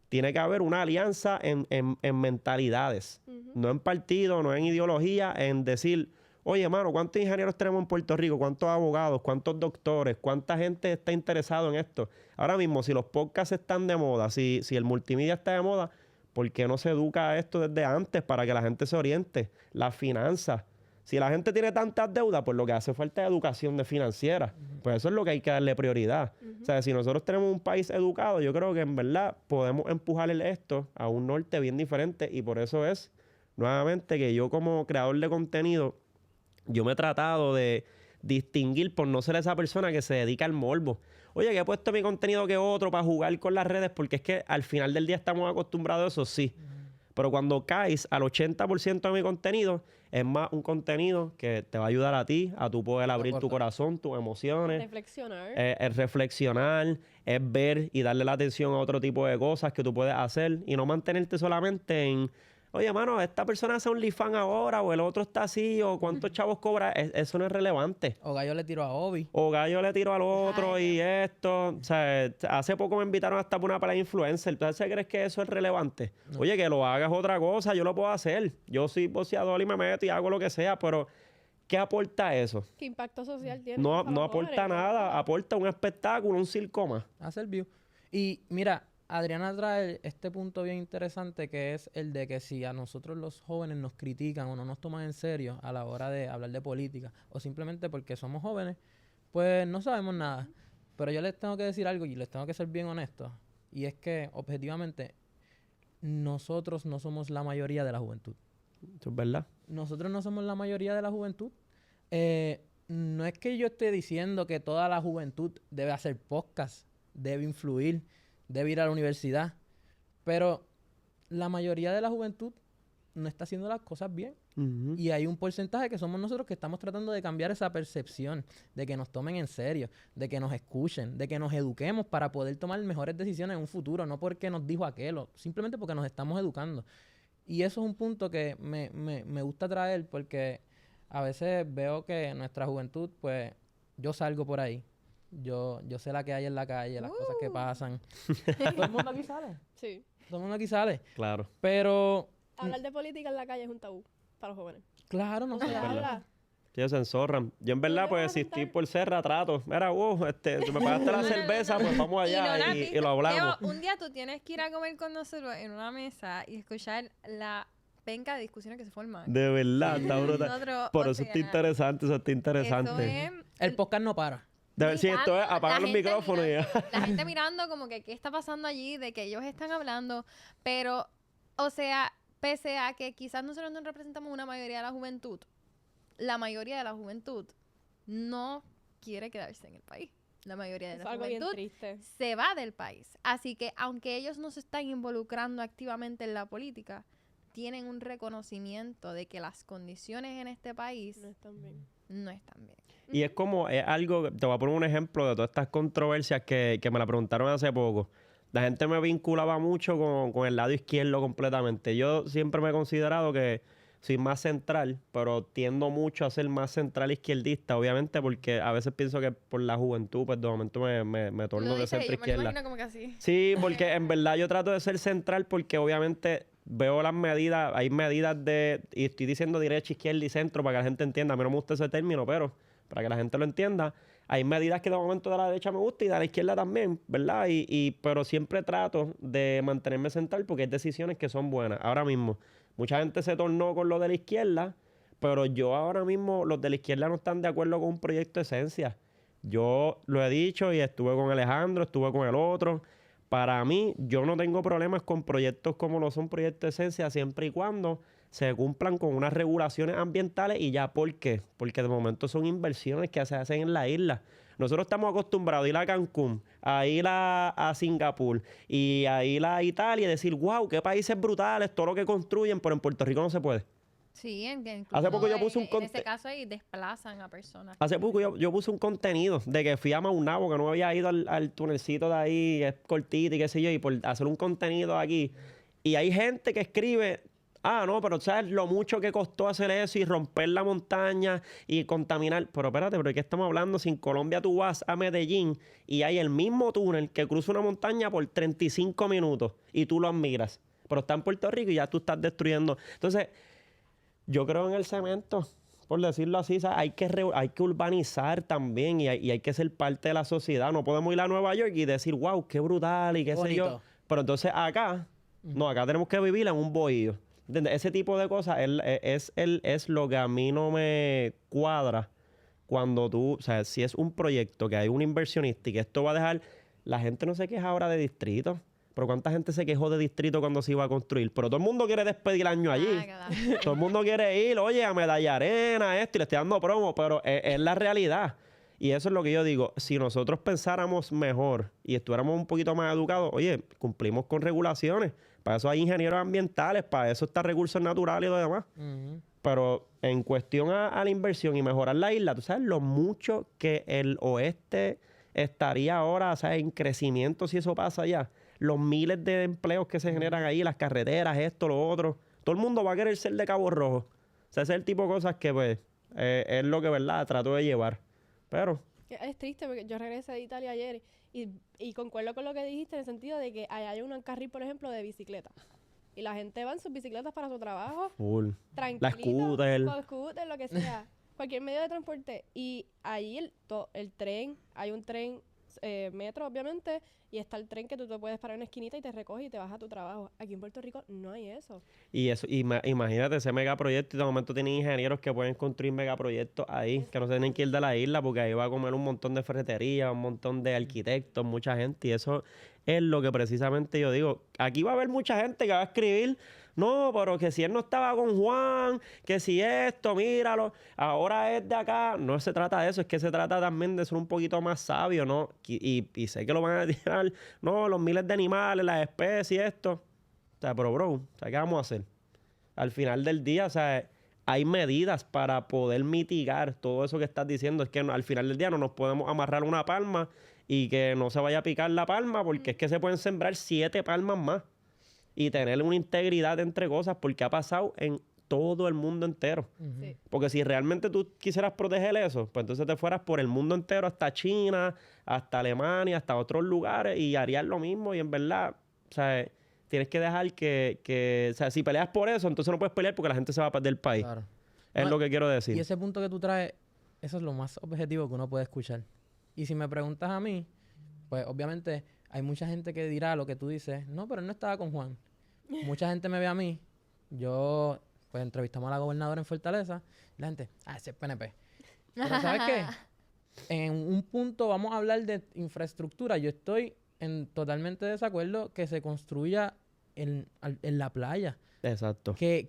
tiene que haber una alianza en mentalidades, no en partido, no en ideología, en decir, oye, mano, ¿cuántos ingenieros tenemos en Puerto Rico? ¿Cuántos abogados? ¿Cuántos doctores? ¿Cuánta gente está interesado en esto? Ahora mismo, si los podcasts están de moda, si el multimedia está de moda, ¿por qué no se educa a esto desde antes para que la gente se oriente? Las finanzas. Si la gente tiene tantas deudas, pues lo que hace falta es educación financiera. Pues eso es lo que hay que darle prioridad. O sea, si nosotros tenemos un país educado, yo creo que en verdad podemos empujarle esto a un norte bien diferente. Y por eso es, nuevamente, que yo como creador de contenido, yo me he tratado de distinguir por no ser esa persona que se dedica al morbo. Oye, que he puesto mi contenido que otro para jugar con las redes, porque es que al final del día estamos acostumbrados a eso, sí. Pero cuando caes al 80% de mi contenido, es más un contenido que te va a ayudar a ti, a tú poder abrir tu corazón, tus emociones. Reflexionar. Es reflexionar, es ver y darle la atención a otro tipo de cosas que tú puedes hacer y no mantenerte solamente en, oye, mano, esta persona hace un OnlyFans ahora o el otro está así o cuántos chavos cobra. Eso no es relevante. O Gallo le tiró a Obi. O Gallo le tiro al otro y esto. O sea, hace poco me invitaron hasta por una pelea influencer. ¿Entonces crees que eso es relevante? No. Oye, que lo hagas otra cosa, yo lo puedo hacer. Yo soy boxeador y me meto y hago lo que sea, pero ¿qué aporta eso? ¿Qué impacto social tiene? No, para no los aporta jóvenes? nada. Aporta un espectáculo, un circo más. Hacer view. Y mira, Adriana trae este punto bien interesante que es el de que si a nosotros los jóvenes nos critican o no nos toman en serio a la hora de hablar de política o simplemente porque somos jóvenes, pues no sabemos nada. Pero yo les tengo que decir algo y les tengo que ser bien honestos. Y es que, objetivamente, nosotros no somos la mayoría de la juventud. Eso es verdad. Nosotros no somos la mayoría de la juventud. No es que yo esté diciendo que toda la juventud debe hacer podcast, debe influir, debe ir a la universidad. Pero la mayoría de la juventud no está haciendo las cosas bien. Y hay un porcentaje que somos nosotros que estamos tratando de cambiar esa percepción, de que nos tomen en serio, de que nos escuchen, de que nos eduquemos para poder tomar mejores decisiones en un futuro, no porque nos dijo aquello, simplemente porque nos estamos educando. Y eso es un punto que me gusta traer porque a veces veo que nuestra juventud, pues, yo salgo por ahí. Yo sé la que hay en la calle, las cosas que pasan. Todo el mundo aquí sale. Sí. Todo el mundo aquí sale. Claro. Pero, Hablar de política en la calle es un tabú para los jóvenes. claro, no No se se habla. habla. Ellos se enzorran. Yo en verdad, te pues, vas a si estoy sentar? por ser trato. Mira, tú me pagaste la cerveza, pues vamos allá y lo hablamos. Leo, un día tú tienes que ir a comer con nosotros en una mesa y escuchar la penca de discusiones que se forman. De verdad, está brutal. Nosotros, Por o eso está sea, interesante, eso está interesante. Eso es El podcast no para. Sí, esto es mirando, apagar la los gente micrófonos y ya. mirando, la gente mirando como que qué está pasando allí, de que ellos están hablando, pero, o sea, pese a que quizás nosotros no representamos una mayoría de la juventud, la mayoría de la juventud no quiere quedarse en el país. La mayoría de Es la algo bien juventud triste. se va del país. Así que aunque ellos no se están involucrando activamente en la política, tienen un reconocimiento de que las condiciones en este país No están bien. no están bien. Y es como, es algo, te voy a poner un ejemplo de todas estas controversias que me la preguntaron hace poco. La gente me vinculaba mucho con el lado izquierdo completamente. Yo siempre me he considerado que soy más central, pero tiendo mucho a ser más central izquierdista, obviamente, porque a veces pienso que por la juventud, pues de momento me torno Lo de dices, centro yo me lo izquierda. imagino como que así. Sí, porque en verdad yo trato de ser central porque obviamente veo las medidas, hay medidas de, y estoy diciendo derecha, izquierda y centro para que la gente entienda, a mí no me gusta ese término, pero para que la gente lo entienda, hay medidas que de momento de la derecha me gusta y de la izquierda también, ¿verdad? Pero siempre trato de mantenerme central porque hay decisiones que son buenas. Ahora mismo, mucha gente se tornó con lo de la izquierda, pero yo ahora mismo, los de la izquierda no están de acuerdo con un proyecto de esencia. Yo lo he dicho y estuve con Alejandro, estuve con el otro. Para mí, yo no tengo problemas con proyectos como lo son proyectos de esencia, siempre y cuando se cumplan con unas regulaciones ambientales y ya. ¿Por qué? Porque de momento son inversiones que se hacen en la isla. Nosotros estamos acostumbrados a ir a Cancún, a ir a Singapur y a ir a Italia y decir, wow, qué países brutales, todo lo que construyen, pero en Puerto Rico no se puede. Sí, Hace poco yo puse un en ese caso ahí desplazan a personas. Hace poco yo puse un contenido de que fui a Maunabo, que no había ido al tunelcito de ahí, es cortito y qué sé yo, y por hacer un contenido aquí. Y hay gente que escribe, no, pero ¿sabes lo mucho que costó hacer eso y romper la montaña y contaminar? Pero espérate, ¿pero de qué estamos hablando? Si en Colombia tú vas a Medellín y hay el mismo túnel que cruza una montaña por 35 minutos y tú lo admiras. Pero está en Puerto Rico y ya tú estás destruyendo. Entonces, yo creo en el cemento, por decirlo así, ¿sabes? Hay que urbanizar también y hay que ser parte de la sociedad. No podemos ir a Nueva York y decir, wow, qué brutal y qué sé yo. Bonito. Pero entonces acá, no, acá tenemos que vivir en un bohío. ¿Entiendes? Ese tipo de cosas es lo que a mí no me cuadra cuando tú, o sea, si es un proyecto que hay un inversionista y que esto va a dejar, la gente no se queja ahora de distritos. Pero ¿cuánta gente se quejó de distrito cuando se iba a construir? Pero todo el mundo quiere despedir el año allí. Todo el mundo quiere ir, oye, a Medalla Arena, esto, y le estoy dando promo, pero es la realidad. Y eso es lo que yo digo. Si nosotros pensáramos mejor y estuviéramos un poquito más educados, oye, cumplimos con regulaciones. Para eso hay ingenieros ambientales, para eso está recursos naturales y lo demás. Ujú. Pero en cuestión a la inversión y mejorar la isla, tú sabes lo mucho que el oeste estaría ahora, ¿sabes? En crecimiento si eso pasa allá. Los miles de empleos que se generan ahí, las carreteras, esto, lo otro. Todo el mundo va a querer ser de Cabo Rojo. O sea, ese es el tipo de cosas que, pues, es lo que, ¿verdad?, trato de llevar. Pero, Es triste porque yo regresé de Italia ayer y concuerdo con lo que dijiste en el sentido de que allá hay un carril, por ejemplo, de bicicleta. Y la gente va en sus bicicletas para su trabajo, full. tranquilito, La scooter. con scooter, lo que sea. Cualquier medio de transporte. Y ahí el tren, hay un tren metro, obviamente, y está el tren que tú te puedes parar en una esquinita y te recoge y te vas a tu trabajo. Aquí en Puerto Rico no hay eso. Y eso, imagínate ese megaproyecto y de momento tienen ingenieros que pueden construir megaproyectos ahí, que no se tienen que ir de la isla porque ahí va a comer un montón de ferretería, un montón de arquitectos, mucha gente. Y eso es lo que precisamente yo digo. Aquí va a haber mucha gente que va a escribir, no, pero que si él no estaba con Juan, que si esto, míralo, ahora es de acá. No se trata de eso, es que se trata también de ser un poquito más sabio, ¿no? Y sé que lo van a tirar, no, los miles de animales, las especies, esto. O sea, pero bro, ¿sabes qué vamos a hacer? Al final del día, o sea, hay medidas para poder mitigar todo eso que estás diciendo. Es que al final del día no nos podemos amarrar una palma y que no se vaya a picar la palma porque es que se pueden sembrar 7 palmas más y tener una integridad entre cosas porque ha pasado en todo el mundo entero. Ujú. Sí. Porque si realmente tú quisieras proteger eso, pues entonces te fueras por el mundo entero hasta China, hasta Alemania, hasta otros lugares y harías lo mismo y en verdad, o sea, tienes que dejar o sea, si peleas por eso, entonces no puedes pelear porque la gente se va a perder el país. Claro. Es No, lo que quiero decir. Y ese punto que tú traes, eso es lo más objetivo que uno puede escuchar. Y si me preguntas a mí, pues obviamente hay mucha gente que dirá lo que tú dices, no, pero él no estaba con Juan. Mucha gente me ve a mí pues entrevistamos a la gobernadora en Fortaleza y la gente, ese es PNP. Pero ¿sabes qué? En un punto vamos a hablar de infraestructura. Yo estoy en totalmente desacuerdo que se construya en la playa. Exacto. Que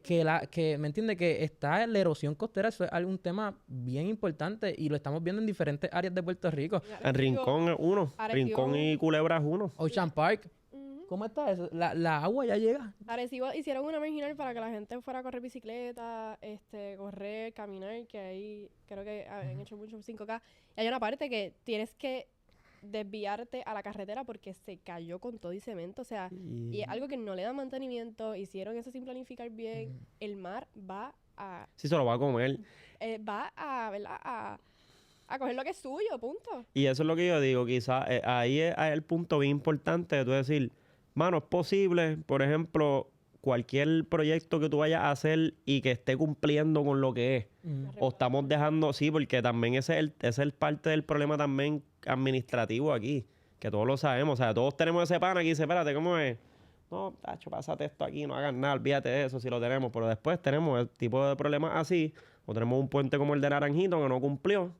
¿me entiendes? Que está la erosión costera, eso es un tema bien importante y lo estamos viendo en diferentes áreas de Puerto Rico. En Rincón es uno. Arecibo. Rincón y Culebra es uno. Ocean Park, Ujú. ¿cómo está eso? La agua ya llega. Arecibo hicieron una marginal para que la gente fuera a correr bicicleta, correr, caminar, que ahí creo que han hecho mucho 5K. Y hay una parte que tienes que desviarte a la carretera porque se cayó con todo y cemento, o sea, y es algo que no le da mantenimiento, hicieron eso sin planificar bien, el mar va a, Sí, se lo va a comer. ¿verdad? A coger lo que es suyo, punto. Y eso es lo que yo digo, quizás ahí es el punto bien importante de tú decir, mano, es posible, por ejemplo, cualquier proyecto que tú vayas a hacer y que esté cumpliendo con lo que es. O estamos dejando, sí, porque también ese es el parte del problema también administrativo aquí, que todos lo sabemos. O sea, todos tenemos ese pana que dice, espérate, ¿cómo es? No, tacho, pásate esto aquí, no hagas nada, olvídate de eso si lo tenemos. Pero después tenemos el tipo de problemas así, o tenemos un puente como el de Naranjito que no cumplió,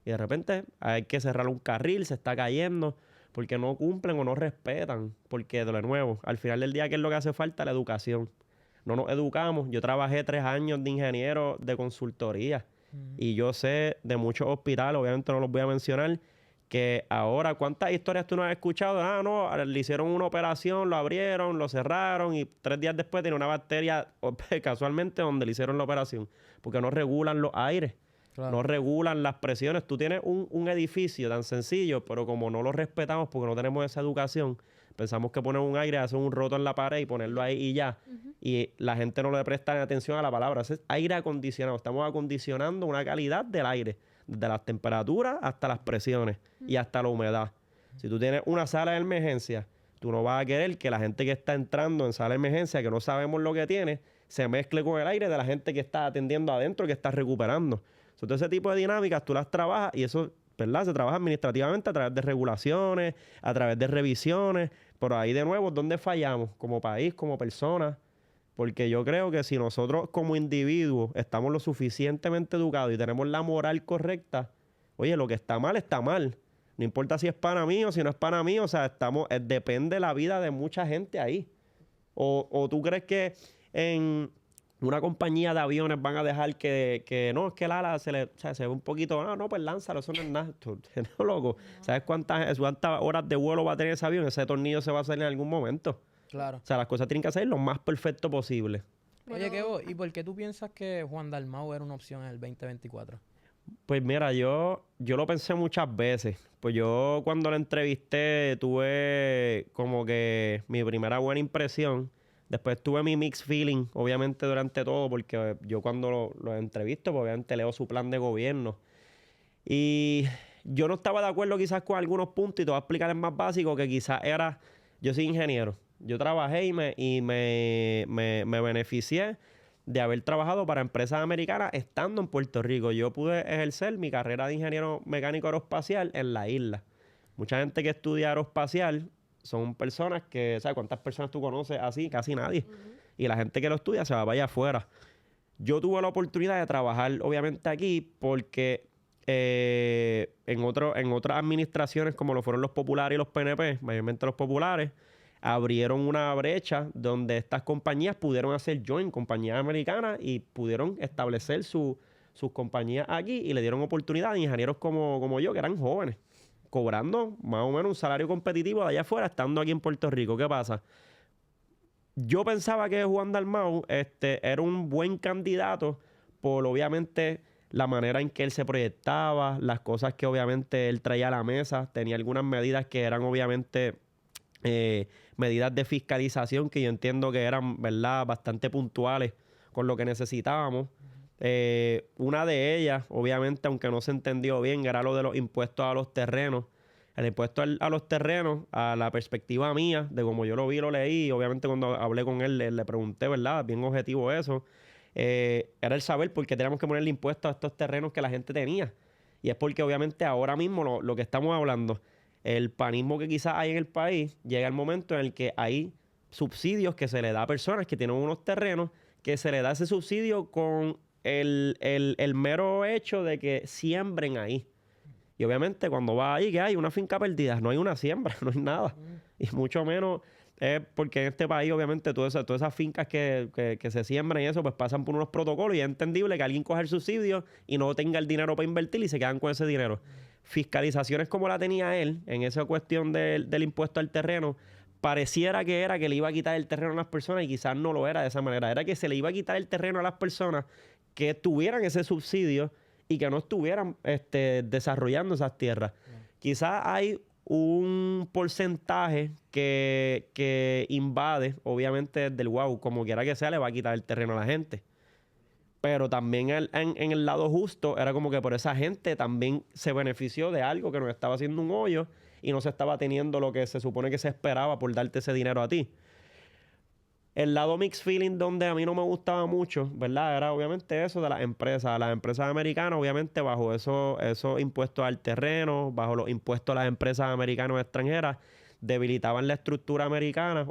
y de repente hay que cerrar un carril, se está cayendo, porque no cumplen o no respetan. Porque, de nuevo, al final del día, ¿qué es lo que hace falta? La educación. No nos educamos. Yo trabajé 3 años de ingeniero de consultoría y yo sé de muchos hospitales, obviamente no los voy a mencionar, que ahora, ¿cuántas historias tú no has escuchado? Ah, no, le hicieron una operación, lo abrieron, lo cerraron y 3 días después tiene una bacteria casualmente donde le hicieron la operación, porque no regulan los aires. Claro. No regulan las presiones. Tú tienes un edificio tan sencillo, pero como no lo respetamos porque no tenemos esa educación, pensamos que poner un aire, hacer un roto en la pared y ponerlo ahí y ya. Y la gente no le presta atención a la palabra. Ese es aire acondicionado. Estamos acondicionando una calidad del aire, desde las temperaturas hasta las presiones y hasta la humedad. Si tú tienes una sala de emergencia, tú no vas a querer que la gente que está entrando en sala de emergencia, que no sabemos lo que tiene, se mezcle con el aire de la gente que está atendiendo adentro, que está recuperando. Todo ese tipo de dinámicas tú las trabajas y eso, ¿verdad? Se trabaja administrativamente a través de regulaciones, a través de revisiones. Pero ahí de nuevo, ¿dónde fallamos? Como país, como personas. Porque yo creo que si nosotros como individuos estamos lo suficientemente educados y tenemos la moral correcta, oye, lo que está mal, está mal. No importa si es pana mío, si no es pana mío, o sea, depende la vida de mucha gente ahí. O tú crees que en una compañía de aviones van a dejar que no, es que el ala se ve un poquito, no, pues lánzalo, eso no es nada. No, loco. ¿Sabes cuántas horas de vuelo va a tener ese avión? Ese tornillo se va a hacer en algún momento. Claro. O sea, las cosas tienen que ser lo más perfecto posible. Oye, Kevo, ¿y por qué tú piensas que Juan Dalmau era una opción en el 2024? Pues mira, yo lo pensé muchas veces. Pues yo cuando la entrevisté tuve como que mi primera buena impresión. Después tuve mi mixed feeling, obviamente, durante todo, porque yo cuando lo entrevisto, pues obviamente leo su plan de gobierno. Y yo no estaba de acuerdo quizás con algunos puntos, y te voy a explicar el más básico, que quizás era, yo soy ingeniero. Yo trabajé y me beneficié de haber trabajado para empresas americanas estando en Puerto Rico. Yo pude ejercer mi carrera de ingeniero mecánico aeroespacial en la isla. Mucha gente que estudia aeroespacial son personas que, ¿sabes cuántas personas tú conoces así? Casi nadie. Y la gente que lo estudia se va para allá afuera. Yo tuve la oportunidad de trabajar, obviamente, aquí porque en otras administraciones, como lo fueron los populares y los PNP, mayormente los populares, abrieron una brecha donde estas compañías pudieron hacer joint, compañías americanas, y pudieron establecer sus compañías aquí y le dieron oportunidad a ingenieros como yo, que eran jóvenes, cobrando más o menos un salario competitivo de allá afuera, estando aquí en Puerto Rico. ¿Qué pasa? Yo pensaba que Juan Dalmau era un buen candidato por, obviamente, la manera en que él se proyectaba, las cosas que obviamente él traía a la mesa. Tenía algunas medidas que eran obviamente medidas de fiscalización que yo entiendo que eran, ¿verdad?, bastante puntuales con lo que necesitábamos. Una de ellas, obviamente, aunque no se entendió bien, era lo de los impuestos a los terrenos. El impuesto a los terrenos, a la perspectiva mía, de como yo lo vi, lo leí, obviamente cuando hablé con él, le pregunté, ¿verdad?, bien objetivo eso, era el saber por qué teníamos que ponerle impuestos a estos terrenos que la gente tenía. Y es porque obviamente ahora mismo lo que estamos hablando, el panismo que quizás hay en el país, llega el momento en el que hay subsidios que se le da a personas que tienen unos terrenos que se le da ese subsidio con el mero hecho de que siembren ahí. Y obviamente cuando va ahí, ¿qué hay? Una finca perdida. No hay una siembra, no hay nada. Y mucho menos porque en este país, obviamente, todas esas fincas que se siembran y eso, pues pasan por unos protocolos y es entendible que alguien coja el subsidio y no tenga el dinero para invertir y se quedan con ese dinero. Fiscalizaciones como la tenía él en esa cuestión del impuesto al terreno, pareciera que era que le iba a quitar el terreno a las personas y quizás no lo era de esa manera. Era que se le iba a quitar el terreno a las personas que tuvieran ese subsidio y que no estuvieran desarrollando esas tierras. Quizás hay un porcentaje que invade, obviamente, del wow, como quiera que sea, le va a quitar el terreno a la gente. Pero también en el lado justo, era como que por esa gente también se benefició de algo que nos estaba haciendo un hoyo y no se estaba teniendo lo que se supone que se esperaba por darte ese dinero a ti. El lado mixed feeling donde a mí no me gustaba mucho, ¿verdad? Era obviamente eso de las empresas. Las empresas americanas, obviamente, bajo esos impuestos al terreno, bajo los impuestos a las empresas americanas extranjeras, debilitaban la estructura americana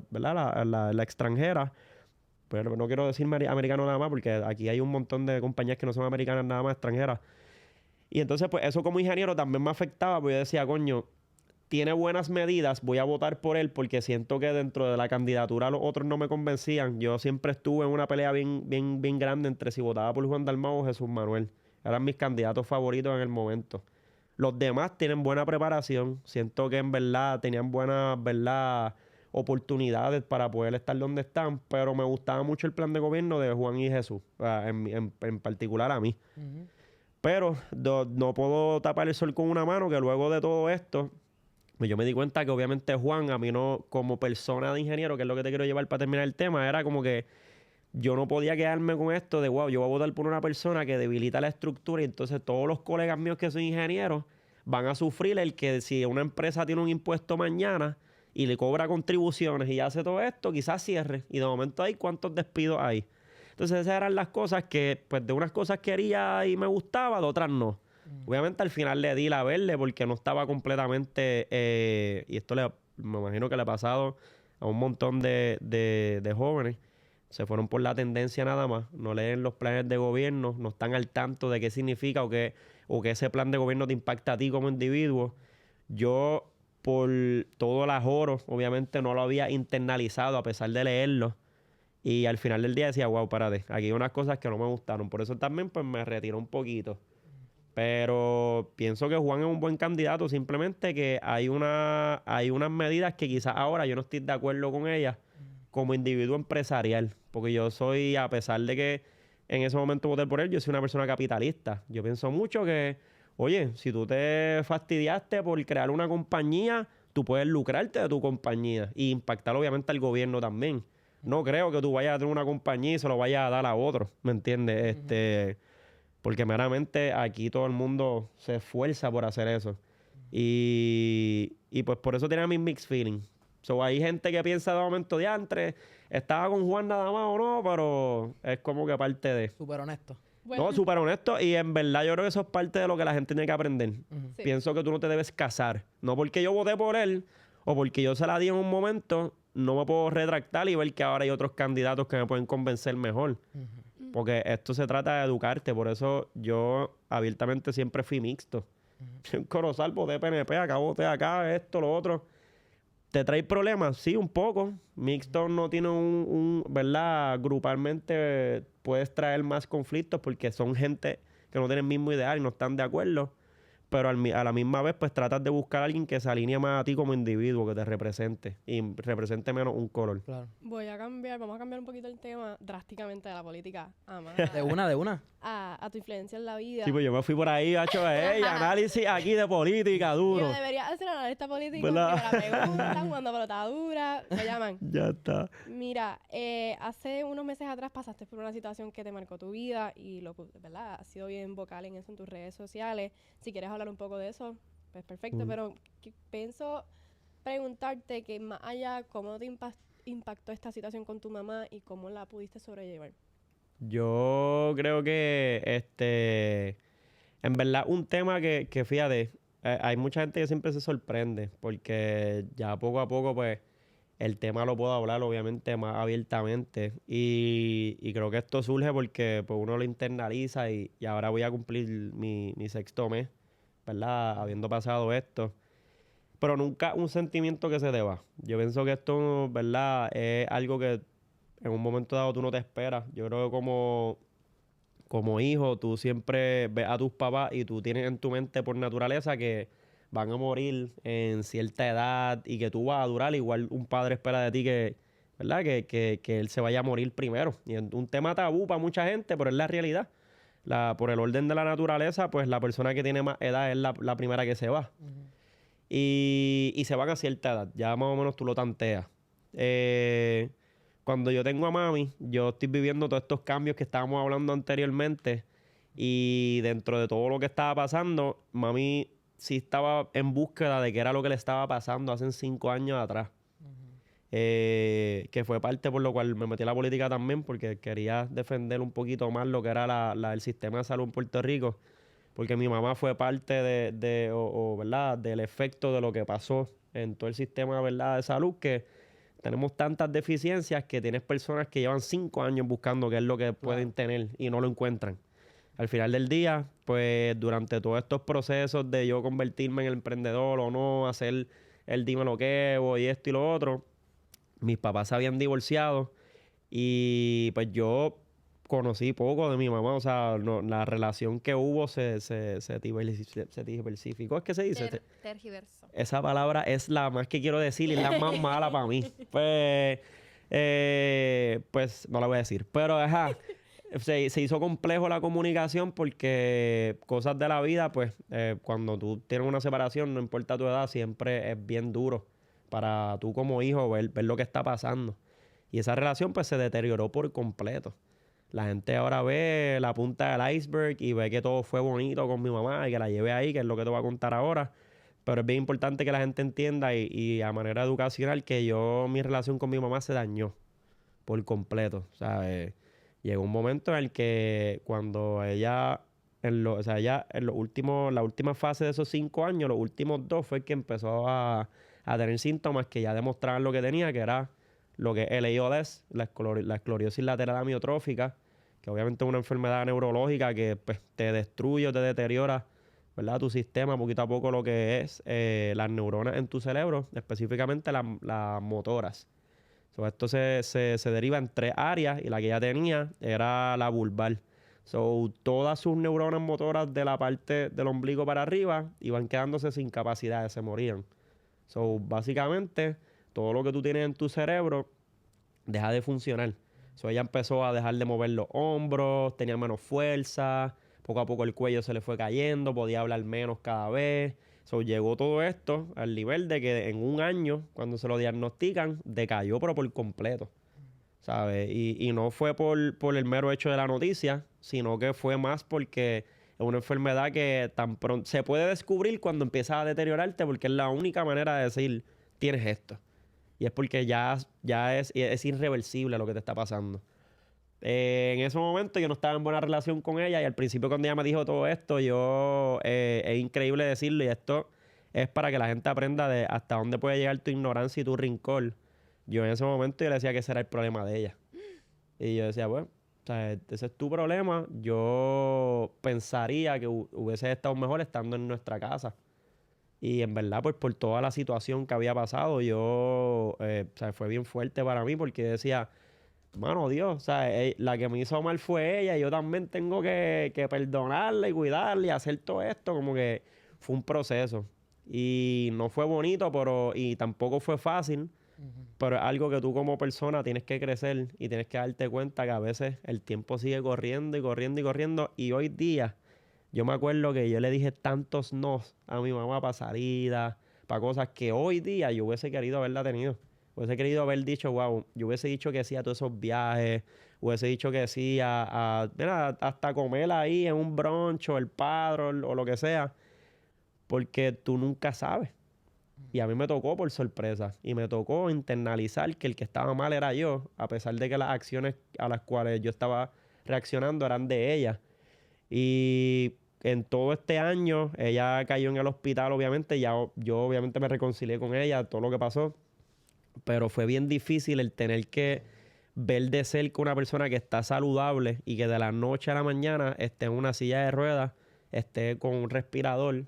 ¿verdad? La extranjera. Pero no quiero decir americano nada más, porque aquí hay un montón de compañías que no son americanas, nada más extranjeras. Y entonces, pues, eso como ingeniero también me afectaba, porque yo decía, coño, tiene buenas medidas, voy a votar por él porque siento que dentro de la candidatura los otros no me convencían. Yo siempre estuve en una pelea bien grande entre si votaba por Juan Dalmau o Jesús Manuel. Eran mis candidatos favoritos en el momento. Los demás tienen buena preparación. Siento que en verdad tenían buenas, ¿verdad?, oportunidades para poder estar donde están, pero me gustaba mucho el plan de gobierno de Juan y Jesús, en particular a mí. Pero no puedo tapar el sol con una mano, que luego de todo esto, yo me di cuenta que obviamente Juan, a mí no, como persona de ingeniero, que es lo que te quiero llevar para terminar el tema, era como que yo no podía quedarme con esto de, wow, yo voy a votar por una persona que debilita la estructura y entonces todos los colegas míos que son ingenieros van a sufrir el que si una empresa tiene un impuesto mañana y le cobra contribuciones y hace todo esto, quizás cierre. Y de momento hay cuántos despidos hay. Entonces esas eran las cosas que, pues de unas cosas quería y me gustaba, de otras no. Obviamente al final le di la verde porque no estaba completamente... y esto me imagino que le ha pasado a un montón de jóvenes. Se fueron por la tendencia nada más. No leen los planes de gobierno, no están al tanto de qué significa o que ese plan de gobierno te impacta a ti como individuo. Yo, por todo el ajoro, obviamente no lo había internalizado a pesar de leerlo. Y al final del día decía, wow, párate, aquí hay unas cosas que no me gustaron. Por eso también pues me retiró un poquito. Pero pienso que Juan es un buen candidato, simplemente que hay unas medidas que quizás ahora yo no estoy de acuerdo con ellas como individuo empresarial, porque yo soy, a pesar de que en ese momento voté por él, yo soy una persona capitalista. Yo pienso mucho que, oye, si tú te fastidiaste por crear una compañía, tú puedes lucrarte de tu compañía y impactar obviamente al gobierno también. No creo que tú vayas a tener una compañía y se lo vayas a dar a otro, ¿me entiendes? Porque meramente aquí todo el mundo se esfuerza por hacer eso. Y pues por eso tiene mis mixed feelings. So, hay gente que piensa de momento diantre, estaba con Juan nada más o no, pero es como que parte de... Súper honesto. Bueno, No, súper honesto. Y en verdad yo creo que eso es parte de lo que la gente tiene que aprender. sí. Pienso que tú no te debes casar. No porque yo voté por él o porque yo se la di en un momento, no me puedo retractar y ver que ahora hay otros candidatos que me pueden convencer mejor. Porque esto se trata de educarte. Por eso yo abiertamente siempre fui mixto. En Corozal voté PNP, acá voté acá, esto, lo otro. ¿Te trae problemas? Sí, un poco. Mixto no tiene ¿verdad? Grupalmente puedes traer más conflictos porque son gente que no tienen el mismo ideal y no están de acuerdo. Pero a la misma vez, pues tratas de buscar a alguien que se alinee más a ti como individuo, que te represente y represente menos un color. Claro. vamos a cambiar un poquito el tema drásticamente de la política De una. a tu influencia en la vida. Sí, pues yo me fui por ahí, hacho, análisis aquí de política, duro. Yo debería hacer analista político ¿Verdad? porque me la preguntan cuando pelota dura, me llaman. Ya está. Mira, hace unos meses atrás pasaste por una situación que te marcó tu vida y ¿verdad? Has sido bien vocal en eso en tus redes sociales. Si quieres hablar un poco de eso, pues perfecto, pero pienso preguntarte que más allá, ¿cómo te impactó esta situación con tu mamá y cómo la pudiste sobrellevar? Yo creo que en verdad un tema que fíjate, hay mucha gente que siempre se sorprende porque ya poco a poco pues el tema lo puedo hablar obviamente más abiertamente. Y creo que esto surge porque pues, uno lo internaliza y ahora voy a cumplir mi sexto mes, ¿verdad? Habiendo pasado esto. Pero nunca un sentimiento que se te va. Yo pienso que esto, ¿verdad? Es algo que en un momento dado tú no te esperas. Yo creo que como hijo, tú siempre ves a tus papás y tú tienes en tu mente por naturaleza que van a morir en cierta edad y que tú vas a durar. Igual un padre espera de ti que, ¿verdad? Que él se vaya a morir primero. Y es un tema tabú para mucha gente, pero es la realidad. Por el orden de la naturaleza, pues la persona que tiene más edad es la primera que se va. Y se van a cierta edad. Ya más o menos tú lo tanteas. Cuando yo tengo a mami, yo estoy viviendo todos estos cambios que estábamos hablando anteriormente. Y dentro de todo lo que estaba pasando, mami sí estaba en búsqueda de qué era lo que le estaba pasando hace 5 años atrás. Que fue parte por lo cual me metí a la política también, porque quería defender un poquito más lo que era el sistema de salud en Puerto Rico. Porque mi mamá fue parte ¿verdad? Del efecto de lo que pasó en todo el sistema, ¿verdad? De salud, que tenemos tantas deficiencias que tienes personas que llevan 5 años buscando qué es lo que pueden tener y no lo encuentran. Al final del día, pues durante todos estos procesos de yo convertirme en el emprendedor o no, hacer el dime lo que y esto y lo otro, mis papás se habían divorciado y pues yo conocí poco de mi mamá, o sea, la relación que hubo se diversificó, ¿es que se dice? Tergiverso. Esa palabra es la más que quiero decir y es la más mala para mí. Pues no la voy a decir, pero ajá, se hizo complejo la comunicación porque cosas de la vida, pues cuando tú tienes una separación, no importa tu edad, siempre es bien duro para tú como hijo ver lo que está pasando. Y esa relación pues se deterioró por completo. La gente ahora ve la punta del iceberg y ve que todo fue bonito con mi mamá y que la llevé ahí, que es lo que te voy a contar ahora. Pero es bien importante que la gente entienda y a manera educacional que mi relación con mi mamá se dañó por completo. ¿Sabes? Llegó un momento en el que cuando ella, ella en la última fase de esos 5 años, los últimos 2 fue que empezó a tener síntomas que ya demostraban lo que tenía, que era lo que es el ALS, la esclerosis lateral amiotrófica, que obviamente es una enfermedad neurológica que pues, te destruye o te deteriora, ¿verdad? Tu sistema, poquito a poco lo que es las neuronas en tu cerebro, específicamente las motoras. Esto se deriva en 3 áreas y la que ella tenía era la vulvar. Todas sus neuronas motoras de la parte del ombligo para arriba iban quedándose sin capacidad, se morían. Básicamente, todo lo que tú tienes en tu cerebro deja de funcionar. Ella empezó a dejar de mover los hombros, tenía menos fuerza, poco a poco el cuello se le fue cayendo, podía hablar menos cada vez. Llegó todo esto al nivel de que en un año, cuando se lo diagnostican, decayó pero por completo, ¿sabes? Y no fue por el mero hecho de la noticia, sino que fue más porque es una enfermedad que tan pronto se puede descubrir cuando empieza a deteriorarte, porque es la única manera de decir, tienes esto. Y es porque ya es irreversible lo que te está pasando. En ese momento yo no estaba en buena relación con ella y al principio cuando ella me dijo todo esto, es increíble decirlo y esto es para que la gente aprenda de hasta dónde puede llegar tu ignorancia y tu rencor. Yo en ese momento yo le decía que ese era el problema de ella. Y yo decía, bueno, o sea, ese es tu problema. Yo pensaría que hubiese estado mejor estando en nuestra casa. Y en verdad, pues por toda la situación que había pasado, o sea, fue bien fuerte para mí porque decía, mano, Dios, o sea, la que me hizo mal fue ella y yo también tengo que perdonarla y cuidarla y hacer todo esto. Como que fue un proceso. Y no fue bonito, y tampoco fue fácil. Pero es algo que tú como persona tienes que crecer y tienes que darte cuenta que a veces el tiempo sigue corriendo y corriendo y corriendo. Y hoy día, yo me acuerdo que yo le dije tantos nos a mi mamá para salidas, para cosas que hoy día yo hubiese querido haberla tenido. Hubiese querido haber dicho, wow, yo hubiese dicho que sí a todos esos viajes, hubiese dicho que sí mira, hasta comer ahí en un brunch o el Padre o lo que sea, porque tú nunca sabes. Y a mí me tocó por sorpresa y me tocó internalizar que el que estaba mal era yo, a pesar de que las acciones a las cuales yo estaba reaccionando eran de ella. Y en todo este año, ella cayó en el hospital, obviamente. Yo obviamente me reconcilié con ella, todo lo que pasó. pero fue bien difícil el tener que ver de cerca una persona que está saludable y que de la noche a la mañana esté en una silla de ruedas, esté con un respirador,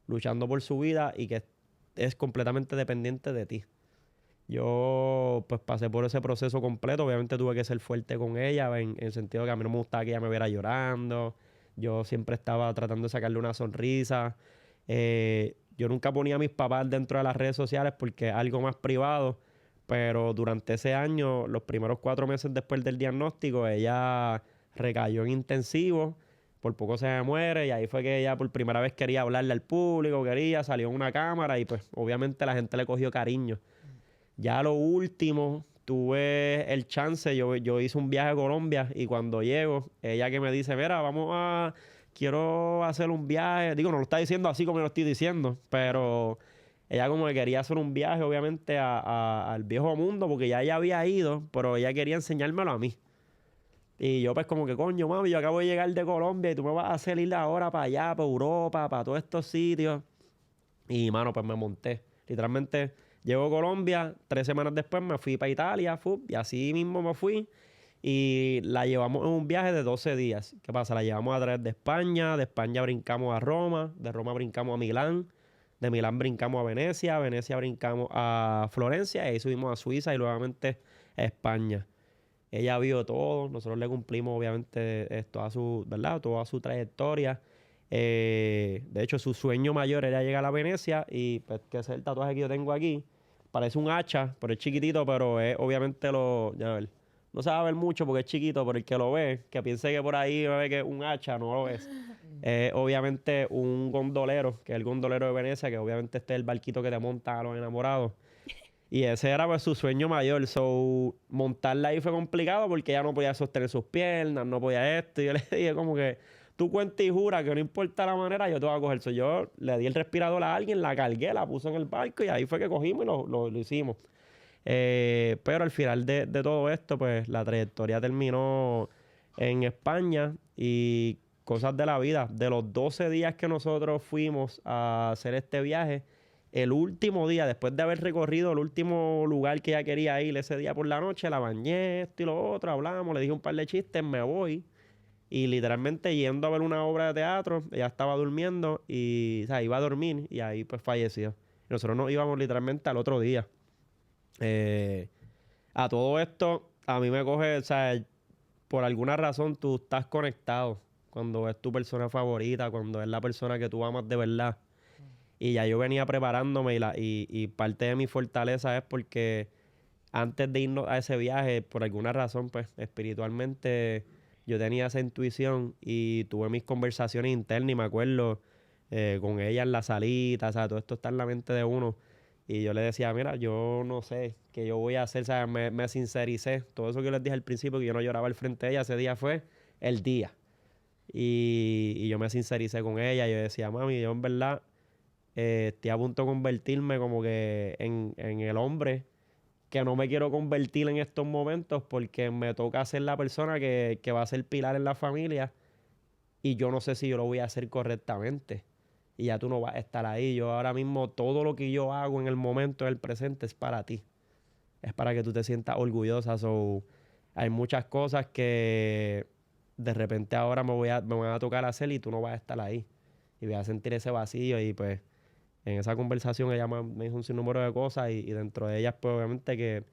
luchando por su vida y que es completamente dependiente de ti. Yo pues pasé por ese proceso completo. Obviamente tuve que ser fuerte con ella en el sentido que a mí no me gustaba que ella me viera llorando. Yo siempre estaba tratando de sacarle una sonrisa. Yo nunca ponía a mis papás dentro de las redes sociales porque es algo más privado. Pero durante ese año, los primeros 4 meses después del diagnóstico, ella recayó en intensivo. Por poco se me muere y ahí fue que ella por primera vez quería hablarle al público, salió en una cámara y pues obviamente la gente le cogió cariño. Ya lo último, tuve el chance, yo hice un viaje a Colombia y cuando llego, ella que me dice, mira, quiero hacer un viaje. Digo, no lo está diciendo así como yo lo estoy diciendo, pero ella como que quería hacer un viaje, obviamente, al viejo mundo, porque ya ella había ido, pero ella quería enseñármelo a mí. Y yo pues como que, coño, mami, yo acabo de llegar de Colombia y tú me vas a hacer ir ahora para allá, para Europa, para todos estos sitios. Y, mano, pues me monté. Literalmente, llego a Colombia, 3 semanas después me fui para Italia, y así mismo me fui. Y la llevamos en un viaje de 12 días. ¿Qué pasa? La llevamos a través de España brincamos a Roma, de Roma brincamos a Milán, de Milán brincamos a Venecia brincamos a Florencia, y ahí subimos a Suiza y nuevamente a España. Ella vio todo, nosotros le cumplimos obviamente toda su trayectoria. De hecho, su sueño mayor era llegar a Venecia y pues, que ese es el tatuaje que yo tengo aquí. Parece un hacha, pero es chiquitito, pero es obviamente ya ver. No se va a ver mucho porque es chiquito, pero el que lo ve, que piense que por ahí va a ver que es un hacha, no lo es. Obviamente un gondolero, que es el gondolero de Venecia, que obviamente este es el barquito que te monta a los enamorados. Y ese era pues su sueño mayor. So, montarla ahí fue complicado porque ella no podía sostener sus piernas, no podía esto. Y yo le dije como que, tú cuenta y jura que no importa la manera, yo te voy a coger. So, yo le di el respirador a alguien, la cargué, la puse en el barco y ahí fue que cogimos y lo hicimos. Pero al final de todo esto, pues la trayectoria terminó en España y cosas de la vida. De los 12 días que nosotros fuimos a hacer este viaje, el último día, después de haber recorrido el último lugar que ella quería ir ese día por la noche, la bañé, esto y lo otro, hablamos, le dije un par de chistes, me voy. Y literalmente yendo a ver una obra de teatro, ella estaba durmiendo y, o sea, iba a dormir y ahí pues falleció. Nosotros nos íbamos literalmente al otro día. A todo esto, a mí me coge, o sea, por alguna razón tú estás conectado cuando es tu persona favorita, cuando es la persona que tú amas de verdad. Y ya yo venía preparándome y parte de mi fortaleza es porque antes de irnos a ese viaje, por alguna razón, pues espiritualmente yo tenía esa intuición y tuve mis conversaciones internas y me acuerdo con ella en la salita, o sea, todo esto está en la mente de uno. Y yo le decía, mira, yo no sé qué yo voy a hacer, o sea, me sincericé. Todo eso que yo les dije al principio, que yo no lloraba al frente de ella, ese día fue el día. Y yo me sincericé con ella, yo decía, mami, yo en verdad estoy a punto de convertirme como que en el hombre que no me quiero convertir en estos momentos porque me toca ser la persona que va a ser pilar en la familia y yo no sé si yo lo voy a hacer correctamente. Y ya tú no vas a estar ahí. Yo ahora mismo, todo lo que yo hago en el momento del presente es para ti. Es para que tú te sientas orgullosa. So, hay muchas cosas que de repente ahora me van a tocar hacer y tú no vas a estar ahí. Y voy a sentir ese vacío y pues en esa conversación ella me dijo un sinnúmero de cosas y dentro de ellas pues obviamente que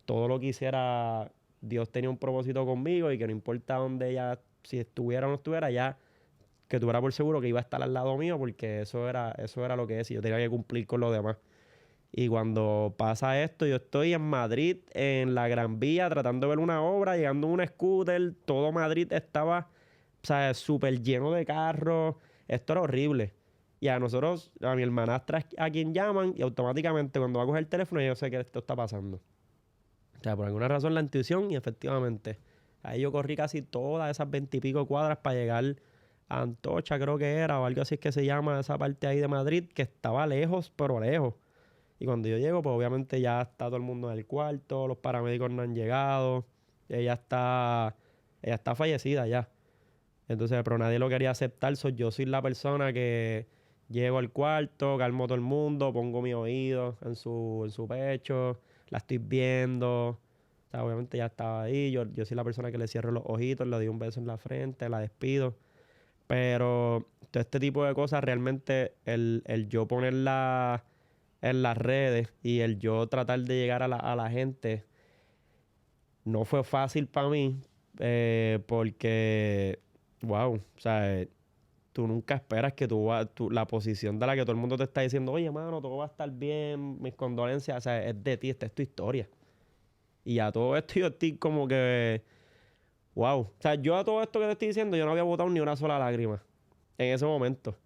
todo lo que hiciera Dios tenía un propósito conmigo y que no importa dónde ella, si estuviera o no estuviera, ya que tuviera por seguro que iba a estar al lado mío porque eso era lo que es y yo tenía que cumplir con lo demás. Y cuando pasa esto, yo estoy en Madrid, en la Gran Vía, tratando de ver una obra, llegando en un scooter, todo Madrid estaba, o sea, súper lleno de carros, esto era horrible. Y a nosotros, a mi hermanastra a quien llaman y automáticamente cuando va a coger el teléfono yo sé que esto está pasando. O sea, por alguna razón la intuición y efectivamente. Ahí yo corrí casi todas esas 20 y pico cuadras para llegar a Antocha, creo que era, o algo así es que se llama esa parte ahí de Madrid, que estaba lejos, pero lejos. Y cuando yo llego, pues obviamente ya está todo el mundo en el cuarto, los paramédicos no han llegado, ella está fallecida ya. Entonces, pero nadie lo quería aceptar, yo soy la persona que llego al cuarto, calmo a todo el mundo, pongo mi oído en su pecho, la estoy viendo. O sea, obviamente ya estaba ahí. Yo soy la persona que le cierro los ojitos, le doy un beso en la frente, la despido. Pero todo este tipo de cosas, realmente el yo ponerla en las redes y el yo tratar de llegar a la gente no fue fácil para mí porque, wow, o sea, tú nunca esperas que la posición de la que todo el mundo te está diciendo, oye, mano, todo va a estar bien, mis condolencias, o sea, es de ti, esta es tu historia. Y a todo esto yo estoy como que, wow. O sea, yo a todo esto que te estoy diciendo, yo no había botado ni una sola lágrima en ese momento.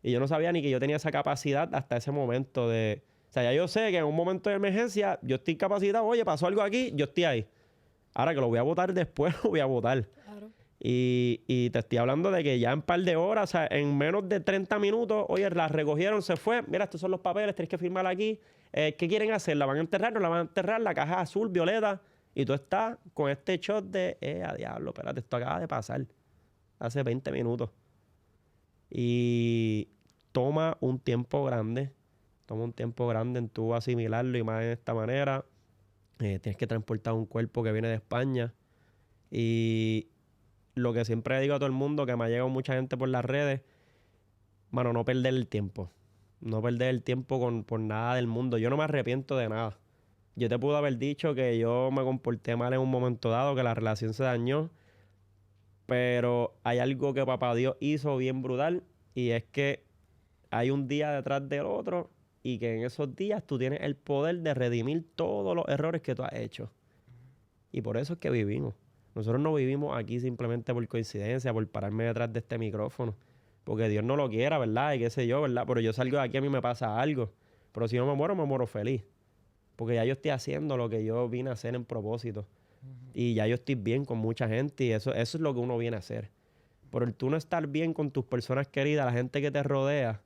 Y yo no sabía ni que yo tenía esa capacidad hasta ese momento de... O sea, ya yo sé que en un momento de emergencia yo estoy capacitado, oye, pasó algo aquí, yo estoy ahí. Ahora que lo voy a votar después, lo voy a votar. Claro. Y te estoy hablando de que ya en un par de horas, o sea, en menos de 30 minutos, oye, la recogieron, se fue. Mira, estos son los papeles, tienes que firmar aquí. ¿Qué quieren hacer? ¿La van a enterrar? ¿No la van a enterrar? La caja azul, violeta. Y tú estás con este shot de, a diablo, espérate, esto acaba de pasar. Hace 20 minutos. Y toma un tiempo grande. Toma un tiempo grande en tú asimilarlo y más de esta manera. Tienes que transportar un cuerpo que viene de España. Y lo que siempre digo a todo el mundo, que me ha llegado mucha gente por las redes, mano, no perder el tiempo. No perder el tiempo por nada del mundo. Yo no me arrepiento de nada. Yo te pude haber dicho que yo me comporté mal en un momento dado, que la relación se dañó, pero hay algo que papá Dios hizo bien brutal y es que hay un día detrás del otro y que en esos días tú tienes el poder de redimir todos los errores que tú has hecho. Y por eso es que vivimos. Nosotros no vivimos aquí simplemente por coincidencia, por pararme detrás de este micrófono. Porque Dios no lo quiera, ¿verdad? Y qué sé yo, ¿verdad? Pero yo salgo de aquí, a mí me pasa algo. Pero si no me muero feliz. Porque ya yo estoy haciendo lo que yo vine a hacer en propósito. Y ya yo estoy bien con mucha gente y eso es lo que uno viene a hacer. Pero el tú no estar bien con tus personas queridas, la gente que te rodea,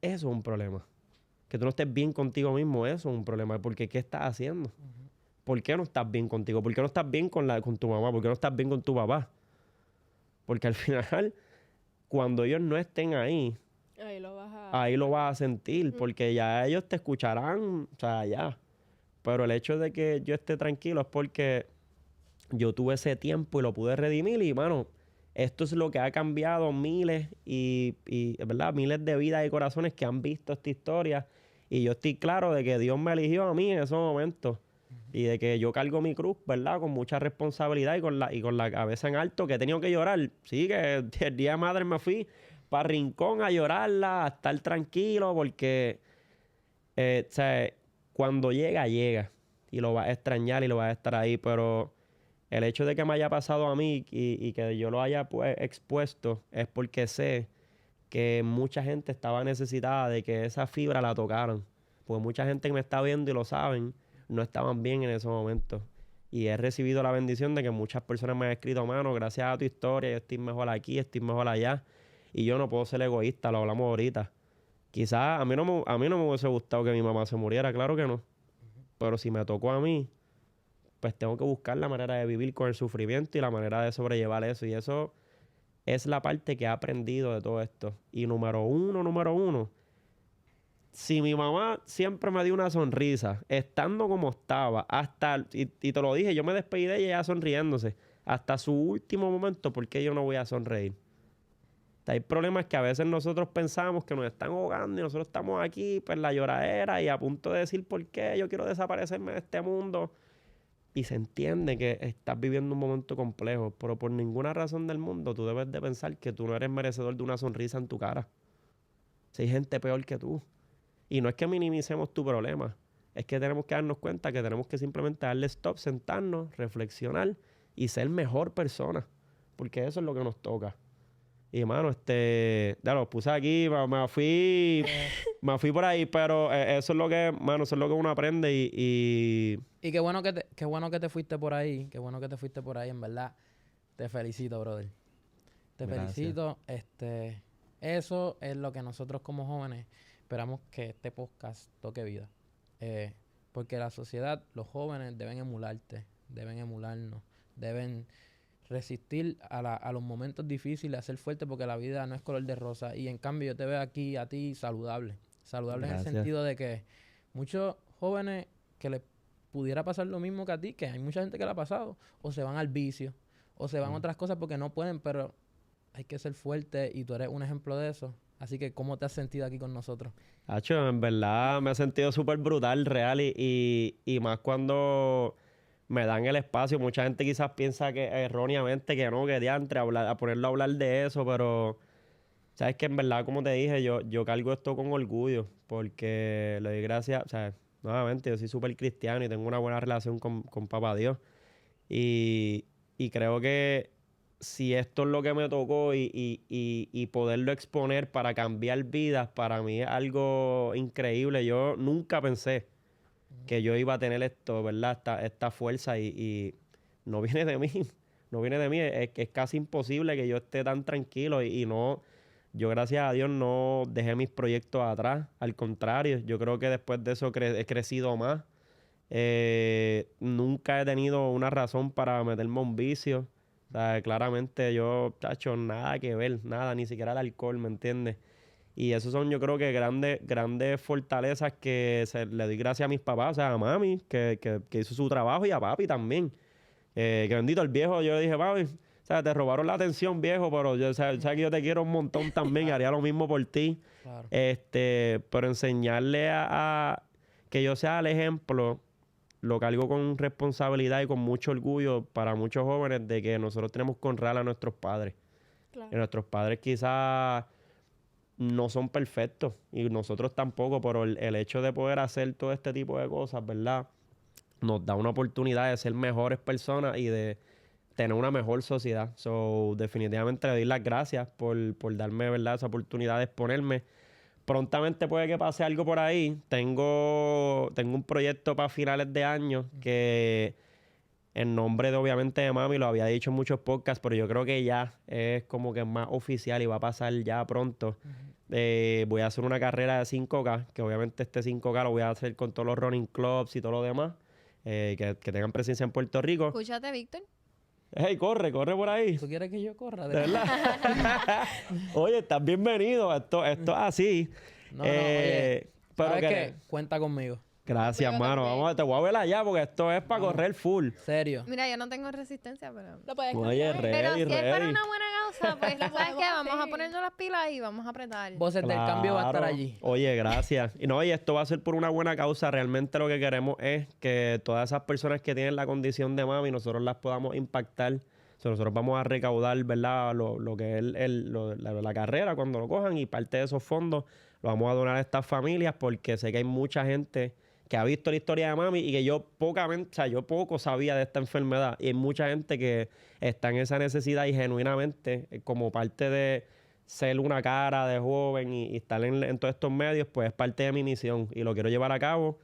eso es un problema. Que tú no estés bien contigo mismo, eso es un problema. Porque ¿qué estás haciendo? ¿Por qué no estás bien contigo? ¿Por qué no estás bien con tu mamá? ¿Por qué no estás bien con tu papá? Porque al final, cuando ellos no estén ahí, ahí lo vas a sentir. Porque ya ellos te escucharán, o sea, ya. Pero el hecho de que yo esté tranquilo es porque yo tuve ese tiempo y lo pude redimir. Y, mano, esto es lo que ha cambiado miles ¿verdad? Miles de vidas y corazones que han visto esta historia. Y yo estoy claro de que Dios me eligió a mí en esos momentos. Y de que yo cargo mi cruz, ¿verdad? Con mucha responsabilidad y con la cabeza en alto, que he tenido que llorar. Sí, que el día de madre me fui para Rincón a llorarla, a estar tranquilo, porque, o sea, cuando llega. Y lo vas a extrañar y lo vas a estar ahí. Pero el hecho de que me haya pasado a mí y que yo lo haya pues, expuesto es porque sé que mucha gente estaba necesitada de que esa fibra la tocaran. Porque mucha gente que me está viendo y lo saben, no estaban bien en esos momentos. Y he recibido la bendición de que muchas personas me han escrito, mano, gracias a tu historia, yo estoy mejor aquí, estoy mejor allá. Y yo no puedo ser egoísta, lo hablamos ahorita. Quizás a mí no me hubiese gustado que mi mamá se muriera, claro que no. Pero si me tocó a mí, pues tengo que buscar la manera de vivir con el sufrimiento y la manera de sobrellevar eso. Y eso es la parte que he aprendido de todo esto. Y número uno, si mi mamá siempre me dio una sonrisa, estando como estaba, y te lo dije, yo me despedí de ella ya sonriéndose, hasta su último momento, ¿por qué yo no voy a sonreír? Hay problemas que a veces nosotros pensamos que nos están ahogando y nosotros estamos aquí, pues la lloradera y a punto de decir por qué yo quiero desaparecerme de este mundo. Y se entiende que estás viviendo un momento complejo, pero por ninguna razón del mundo tú debes de pensar que tú no eres merecedor de una sonrisa en tu cara. Si hay gente peor que tú. Y no es que minimicemos tu problema, es que tenemos que darnos cuenta que tenemos que simplemente darle stop, sentarnos, reflexionar y ser mejor persona. Porque eso es lo que nos toca. Y, mano, ya lo puse aquí, me fui por ahí, pero eso es lo que, mano, eso es lo que uno aprende Y qué bueno que te fuiste por ahí, qué bueno que te fuiste por ahí, en verdad. Te felicito, brother. Te Gracias. felicito. Eso es lo que nosotros como jóvenes esperamos que este podcast toque vida. Porque la sociedad, los jóvenes deben emularte, deben emularnos, deben resistir a los momentos difíciles, a ser fuerte, porque la vida no es color de rosa. Y en cambio yo te veo aquí a ti saludable. Saludable en el Gracias. sentido de que muchos jóvenes que les pudiera pasar lo mismo que a ti, que hay mucha gente que lo ha pasado, o se van al vicio, o se van a otras cosas porque no pueden, pero hay que ser fuerte y tú eres un ejemplo de eso. Así que, ¿cómo te has sentido aquí con nosotros? Hacho, en verdad me he sentido súper brutal, real, y más cuando me dan el espacio. Mucha gente quizás piensa que erróneamente que no, que diantre, a ponerlo a hablar de eso, pero sabes que en verdad, como te dije, yo cargo esto con orgullo, porque le doy gracias, o sea, nuevamente, yo soy súper cristiano y tengo una buena relación con Papá Dios. Y, y creo que si esto es lo que me tocó y poderlo exponer para cambiar vidas, para mí es algo increíble. Yo nunca pensé que yo iba a tener esto, ¿verdad? Esta fuerza y no viene de mí. No viene de mí. Es casi imposible que yo esté tan tranquilo y no... Yo, gracias a Dios, no dejé mis proyectos atrás. Al contrario, yo creo que después de eso he crecido más. Nunca he tenido una razón para meterme a un vicio. O sea, claramente yo, chacho, nada que ver, nada, ni siquiera el alcohol, ¿me entiendes? Y esos son, yo creo que grandes fortalezas que le doy gracias a mis papás, o sea, a mami, que hizo su trabajo, y a papi también. Que bendito el viejo, yo le dije, papi, o sea, te robaron la atención, viejo, pero yo sé que yo te quiero un montón también, haría lo mismo por ti. Claro. Pero enseñarle a que yo sea el ejemplo, lo cargo con responsabilidad y con mucho orgullo para muchos jóvenes de que nosotros tenemos que honrar a nuestros padres. Y Claro. nuestros padres quizás no son perfectos y nosotros tampoco, pero el hecho de poder hacer todo este tipo de cosas, ¿verdad? Nos da una oportunidad de ser mejores personas y de tener una mejor sociedad. So, definitivamente le doy las gracias por darme, ¿verdad?, esa oportunidad de exponerme. Prontamente puede que pase algo por ahí. Tengo un proyecto para finales de año que en nombre de, obviamente, de mami, lo había dicho en muchos podcasts, pero yo creo que ya es como que más oficial y va a pasar ya pronto. Voy a hacer una carrera de 5K, que obviamente este 5K lo voy a hacer con todos los running clubs y todo lo demás, que tengan presencia en Puerto Rico. Escúchate, Víctor. ¡Hey, corre por ahí! ¿Tú quieres que yo corra? ¿De verdad? Oye, estás bienvenido. Esto es así. No, oye, pero ¿sabes que... qué? Cuenta conmigo. Gracias, Yo mano. también. Te voy a ver allá porque esto es para correr full. Serio. Mira, yo no tengo resistencia, pero... Lo puedes Oye, cambiar. Pero ready, si es para ready. una buena causa, pues, Lo ¿sabes podemos qué? Vamos a hacer. ponernos las pilas y vamos a apretar. Voces del cambio va a estar Claro. allí. Oye, gracias. Y no, y esto va a ser por una buena causa. Realmente lo que queremos es que todas esas personas que tienen la condición de mami, nosotros las podamos impactar. O sea, nosotros vamos a recaudar, ¿verdad?, lo que es la carrera cuando lo cojan, y parte de esos fondos lo vamos a donar a estas familias, porque sé que hay mucha gente que ha visto la historia de mami y que yo poco sabía de esta enfermedad. Y hay mucha gente que está en esa necesidad y genuinamente, como parte de ser una cara de joven y estar en todos estos medios, pues es parte de mi misión y lo quiero llevar a cabo.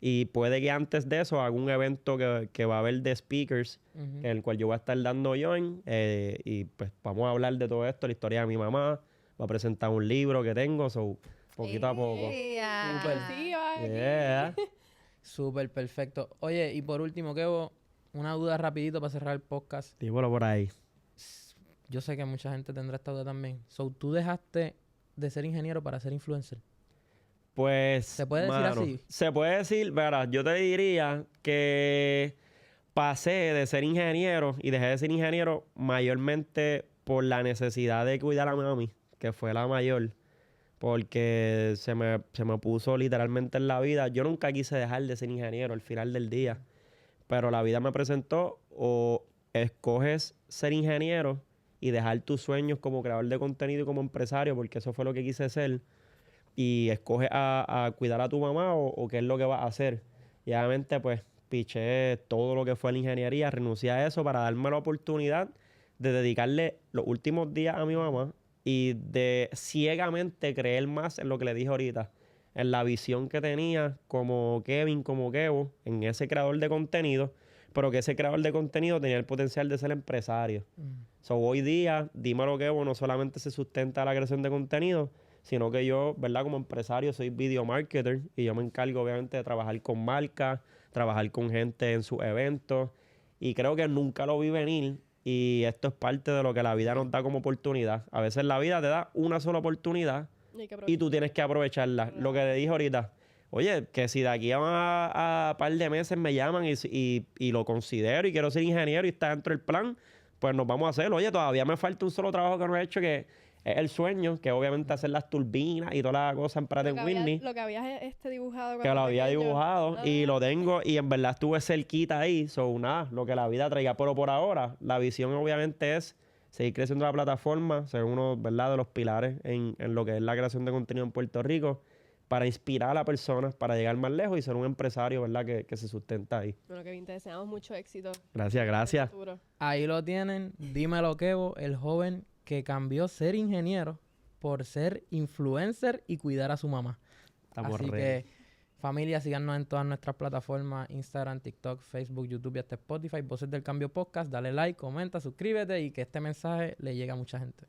Y puede que antes de eso haga un evento que va a haber de speakers, Ujú. el cual yo voy a estar dando join, y pues vamos a hablar de todo esto, la historia de mi mamá, va a presentar un libro que tengo, so, poquito a poco. Yeah. Súper. Sí, va aquí. Yeah. Súper perfecto. Oye, y por último, Kevo, una duda rapidito para cerrar el podcast. Dímelo por ahí. Yo sé que mucha gente tendrá esta duda también. So, ¿tú dejaste de ser ingeniero para ser influencer? Pues, ¿Se puede decir mano, así? se puede decir, verás, yo te diría que pasé de ser ingeniero y dejé de ser ingeniero mayormente por la necesidad de cuidar a mi mami, que fue la mayor, porque se me puso literalmente en la vida. Yo nunca quise dejar de ser ingeniero al final del día, pero la vida me presentó: o escoges ser ingeniero y dejar tus sueños como creador de contenido y como empresario, porque eso fue lo que quise ser, y escoges a cuidar a tu mamá, o qué es lo que vas a hacer. Y obviamente, pues, piché todo lo que fue la ingeniería, renuncié a eso para darme la oportunidad de dedicarle los últimos días a mi mamá y de ciegamente creer más en lo que le dije ahorita, en la visión que tenía como Kevin, como Kevo, en ese creador de contenido, pero que ese creador de contenido tenía el potencial de ser empresario. So, hoy día, Dímelo Kevo no solamente se sustenta de la creación de contenido, sino que yo, ¿verdad?, como empresario soy video marketer y yo me encargo, obviamente, de trabajar con marcas, trabajar con gente en sus eventos, y creo que nunca lo vi venir, y esto es parte de lo que la vida nos da como oportunidad. A veces la vida te da una sola oportunidad Hay que y tú tienes que aprovecharla. Lo que te dije ahorita, oye, que si de aquí a par de meses me llaman y lo considero y quiero ser ingeniero y está dentro del plan, pues nos vamos a hacerlo. Oye, todavía me falta un solo trabajo que no he hecho, que es el sueño, que obviamente hacer las turbinas y toda la cosa en Pratt & Whitney. Lo que habías dibujado. Que cuando lo había pequeño. dibujado y lo tengo y en verdad estuve cerquita ahí, so nada, lo que la vida traiga, pero por ahora la visión obviamente es seguir creciendo la plataforma, ser uno, ¿verdad?, de los pilares en lo que es la creación de contenido en Puerto Rico, para inspirar a las personas, para llegar más lejos y ser un empresario, ¿verdad?, que se sustenta ahí. Bueno, Kevin, te deseamos mucho éxito. Gracias, en el gracias. futuro. Ahí lo tienen. Dímelo, Kevo, el joven que cambió ser ingeniero por ser influencer y cuidar a su mamá. Estamos Así ready. que, familia, síganos en todas nuestras plataformas, Instagram, TikTok, Facebook, YouTube y hasta Spotify, Voces del Cambio Podcast. Dale like, comenta, suscríbete y que este mensaje le llegue a mucha gente.